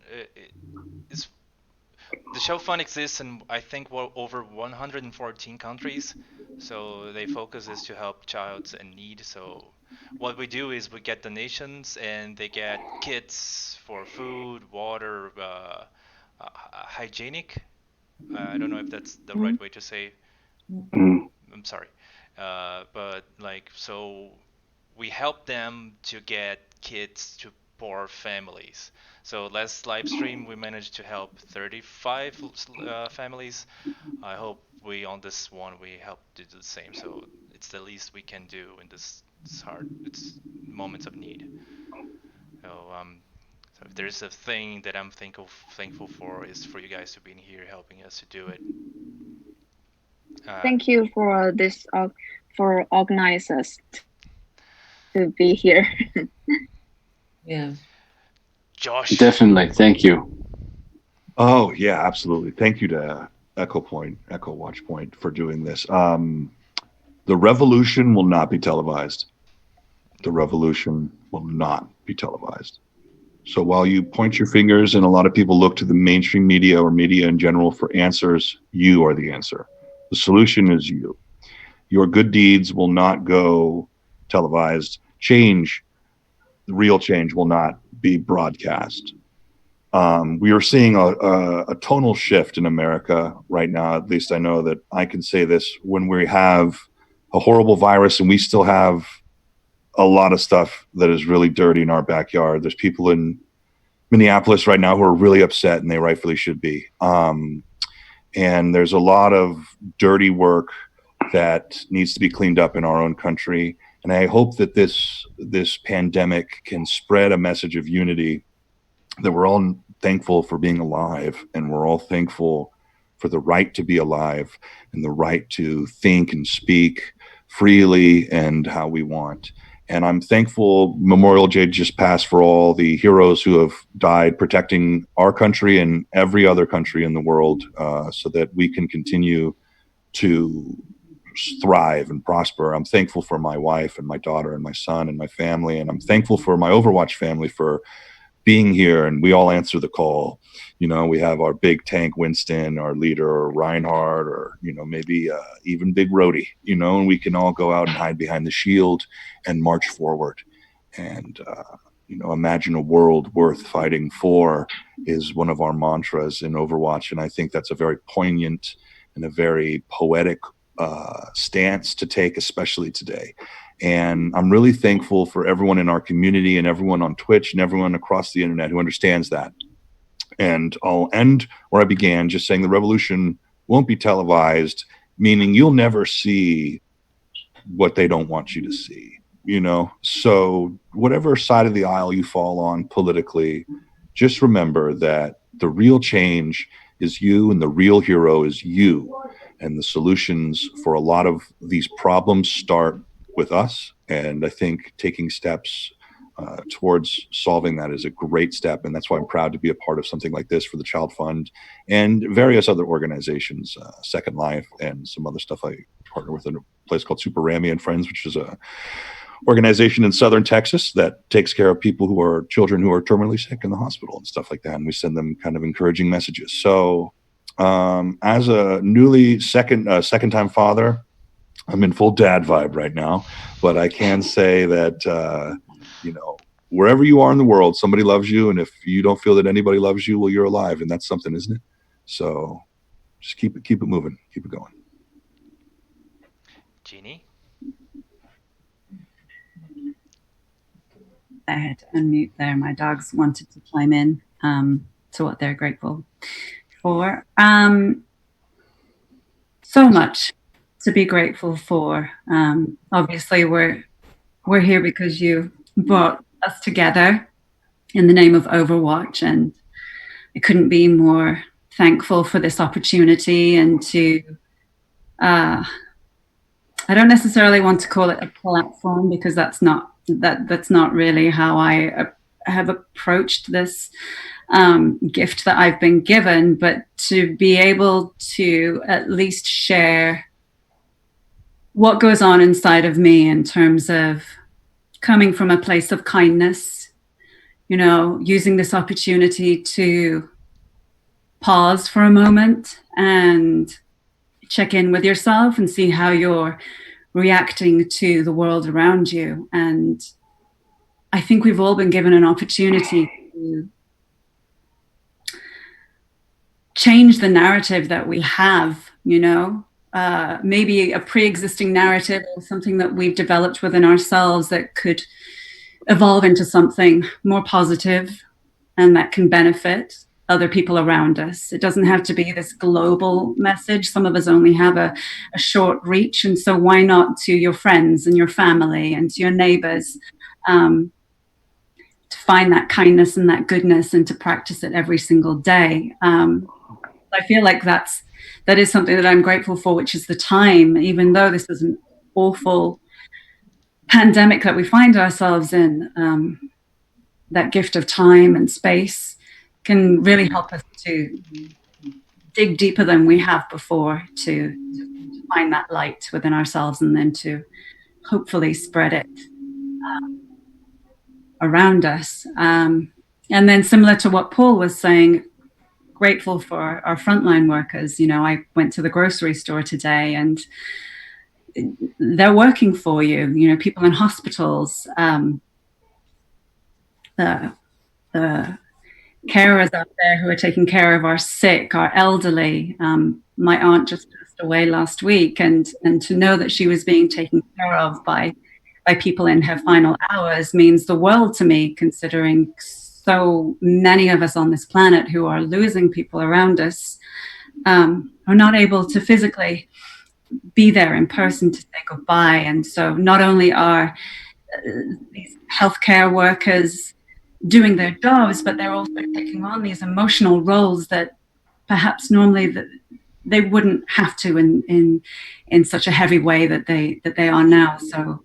the Child Fund exists in I think over 114 countries. So their focus is to help children in need. So what we do is we get donations and they get kits for food, water, hygienic. I don't know if that's the right way to say. I'm sorry, but so we help them to get kids to poor families. So last live stream we managed to help 35 families. I hope we on this one we help to do the same. So it's the least we can do in this it's moments of need. So if there's a thing that I'm thankful for is for you guys to be in here helping us to do it. Thank you for this for organizers to be here. Yeah. Josh. Definitely. Thank you. Oh yeah, absolutely. Thank you to Echo Watch Point for doing this. The revolution will not be televised. The revolution will not be televised. So while you point your fingers and a lot of people look to the mainstream media or media in general for answers, you are the answer. The solution is you. Your good deeds will not go televised. Change, real change, will not be broadcast. We are seeing a tonal shift in America right now. At least I know that I can say this when we have a horrible virus and we still have a lot of stuff that is really dirty in our backyard. There's people in Minneapolis right now who are really upset, and they rightfully should be. And there's a lot of dirty work that needs to be cleaned up in our own country. And I hope that this pandemic can spread a message of unity, that we're all thankful for being alive, and we're all thankful for the right to be alive and the right to think and speak freely and how we want. And I'm thankful Memorial Day just passed for all the heroes who have died protecting our country and every other country in the world, so that we can continue to thrive and prosper. I'm thankful for my wife and my daughter and my son and my family. And I'm thankful for my Overwatch family for being here, and we all answer the call. You know, we have our big tank Winston, our leader, or Reinhardt, or, you know, maybe even Big Rhodey, you know, and we can all go out and hide behind the shield and march forward. And, you know, imagine a world worth fighting for is one of our mantras in Overwatch. And I think that's a very poignant and a very poetic stance to take, especially today. And I'm really thankful for everyone in our community and everyone on Twitch and everyone across the internet who understands that. And I'll end where I began, just saying the revolution won't be televised, meaning you'll never see what they don't want you to see, you know? So whatever side of the aisle you fall on politically, just remember that the real change is you, and the real hero is you. And the solutions for a lot of these problems start with us. And I think taking steps towards solving that is a great step. And that's why I'm proud to be a part of something like this for the Child Fund and various other organizations, Second Life, and some other stuff. I partner with a place called Super Rami and Friends, which is a organization in southern Texas that takes care of people who are children who are terminally sick in the hospital and stuff like that. And we send them kind of encouraging messages. So as a newly second time father, I'm in full dad vibe right now, but I can say that, you know, wherever you are in the world, somebody loves you. And if you don't feel that anybody loves you, well, you're alive, and that's something, isn't it? So just keep it moving, keep it going. Jeannie? I had to unmute there. My dogs wanted to chime in to what they're grateful for. So much to be grateful for. Obviously, we're here because you brought us together in the name of Overwatch, and I couldn't be more thankful for this opportunity. And to I don't necessarily want to call it a platform, because that's not really how I have approached this gift that I've been given, but to be able to at least share what goes on inside of me in terms of coming from a place of kindness, you know, using this opportunity to pause for a moment and check in with yourself and see how you're reacting to the world around you. And I think we've all been given an opportunity to change the narrative that we have, you know, maybe a pre-existing narrative or something that we've developed within ourselves that could evolve into something more positive and that can benefit other people around us. It doesn't have to be this global message. Some of us only have a short reach. And so why not to your friends and your family and to your neighbors, to find that kindness and that goodness and to practice it every single day. I feel like that is something that I'm grateful for, which is the time, even though this is an awful pandemic that we find ourselves in, that gift of time and space can really help us to dig deeper than we have before, to find that light within ourselves and then to hopefully spread it around us. And then similar to what Paul was saying, grateful for our frontline workers. You know, I went to the grocery store today and they're working for you. You know, people in hospitals, the carers out there who are taking care of our sick, our elderly. My aunt just passed away last week, and to know that she was being taken care of by people in her final hours means the world to me, considering so many of us on this planet who are losing people around us are not able to physically be there in person to say goodbye. And so not only are these healthcare workers doing their jobs, but they're also taking on these emotional roles that perhaps normally they wouldn't have to in such a heavy way that they are now. So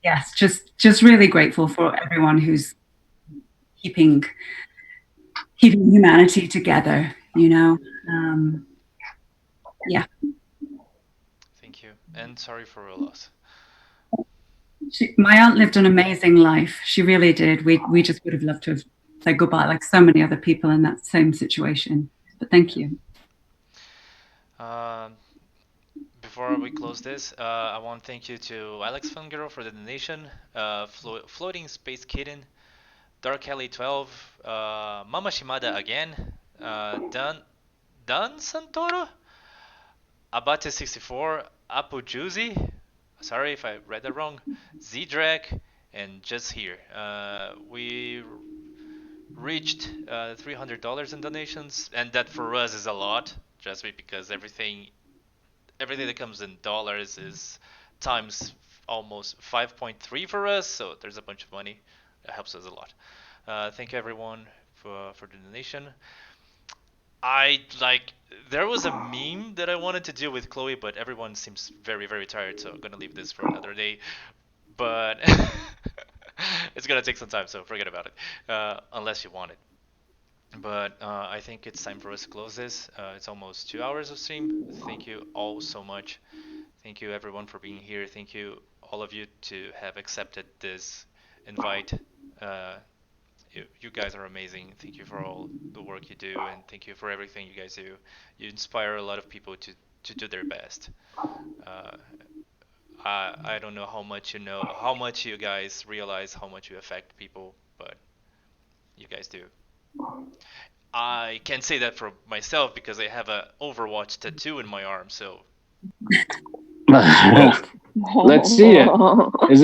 yes, just really grateful for everyone who's keeping humanity together, you know. Yeah. Thank you, and sorry for your loss. My aunt lived an amazing life. She really did. We just would have loved to have said goodbye, like so many other people in that same situation. But thank you. Before we close this, I want to thank you to Alex Fungero for the donation, Floating Space Kitten, Dark Kelly 12, Mama Shimada again, Dan Santoro, Abate 64, Apu Juicy, sorry if I read that wrong, Z-Drag, and Just Here. We reached $300 in donations, and that for us is a lot, just because everything that comes in dollars is times almost 5.3 for us, so there's a bunch of money. That helps us a lot. Thank you everyone for the donation. There was a meme that I wanted to do with Chloe, but everyone seems very, very tired, so I'm gonna leave this for another day. But it's gonna take some time, so forget about it, unless you want it. But I think it's time for us to close this. It's almost 2 hours of stream. Thank you all so much. Thank you everyone for being here. Thank you all of you to have accepted this invite. You guys are amazing. Thank you for all the work you do, and thank you for everything you guys do. You inspire a lot of people to do their best. I don't know how much you guys realize how much you affect people, but you guys do. I can't say that for myself because I have a Overwatch tattoo in my arm, so. Let's see it. Is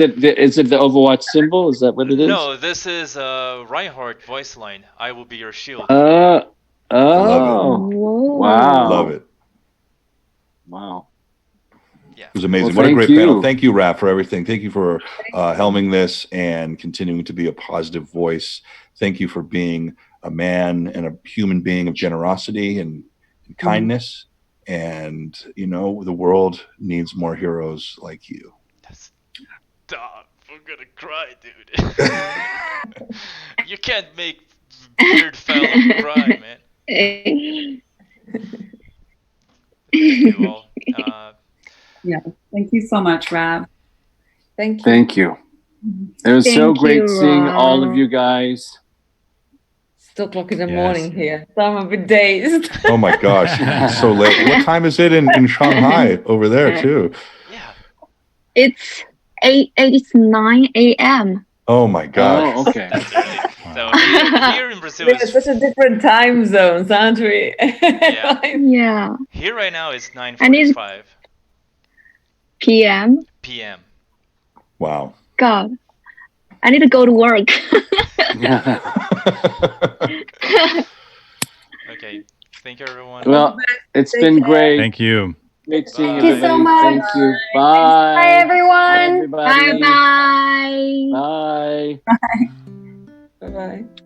it the Overwatch symbol? Is that what it is? No, this is Reinhardt voice line. I will be your shield. Love it. Wow. Love it. Wow. Yeah. It was amazing. Well, what a great thank panel. you. Thank you, Raph, for everything. Thank you for helming this and continuing to be a positive voice. Thank you for being a man and a human being of generosity and kindness. And, you know, the world needs more heroes like you. Stop. I'm gonna cry, dude. You can't make weird fellow cry, man. Thank you all. Yeah, thank you so much, Rav. Thank you. Thank you. It was so Thank great you, seeing all of Rob. you guys. It's 2:00 in the Yes. morning here, so I'm a bit dazed. Oh my gosh, it's so late. What time is it in Shanghai over there too? Yeah. It's 9 a.m. Oh my gosh. Oh, okay. That's early. So here in Brazil We're in is such a different time zones, aren't we? Yeah. Yeah. Here right now it's And it's 9:45 p.m. p.m. Wow. God, I need to go to work. Okay. Thank you, everyone. Well, it's been great. Thank you. Great seeing Thank you everybody. so much. Thank you. Bye. Bye, everyone. Everybody. Bye bye. Bye. Bye-bye.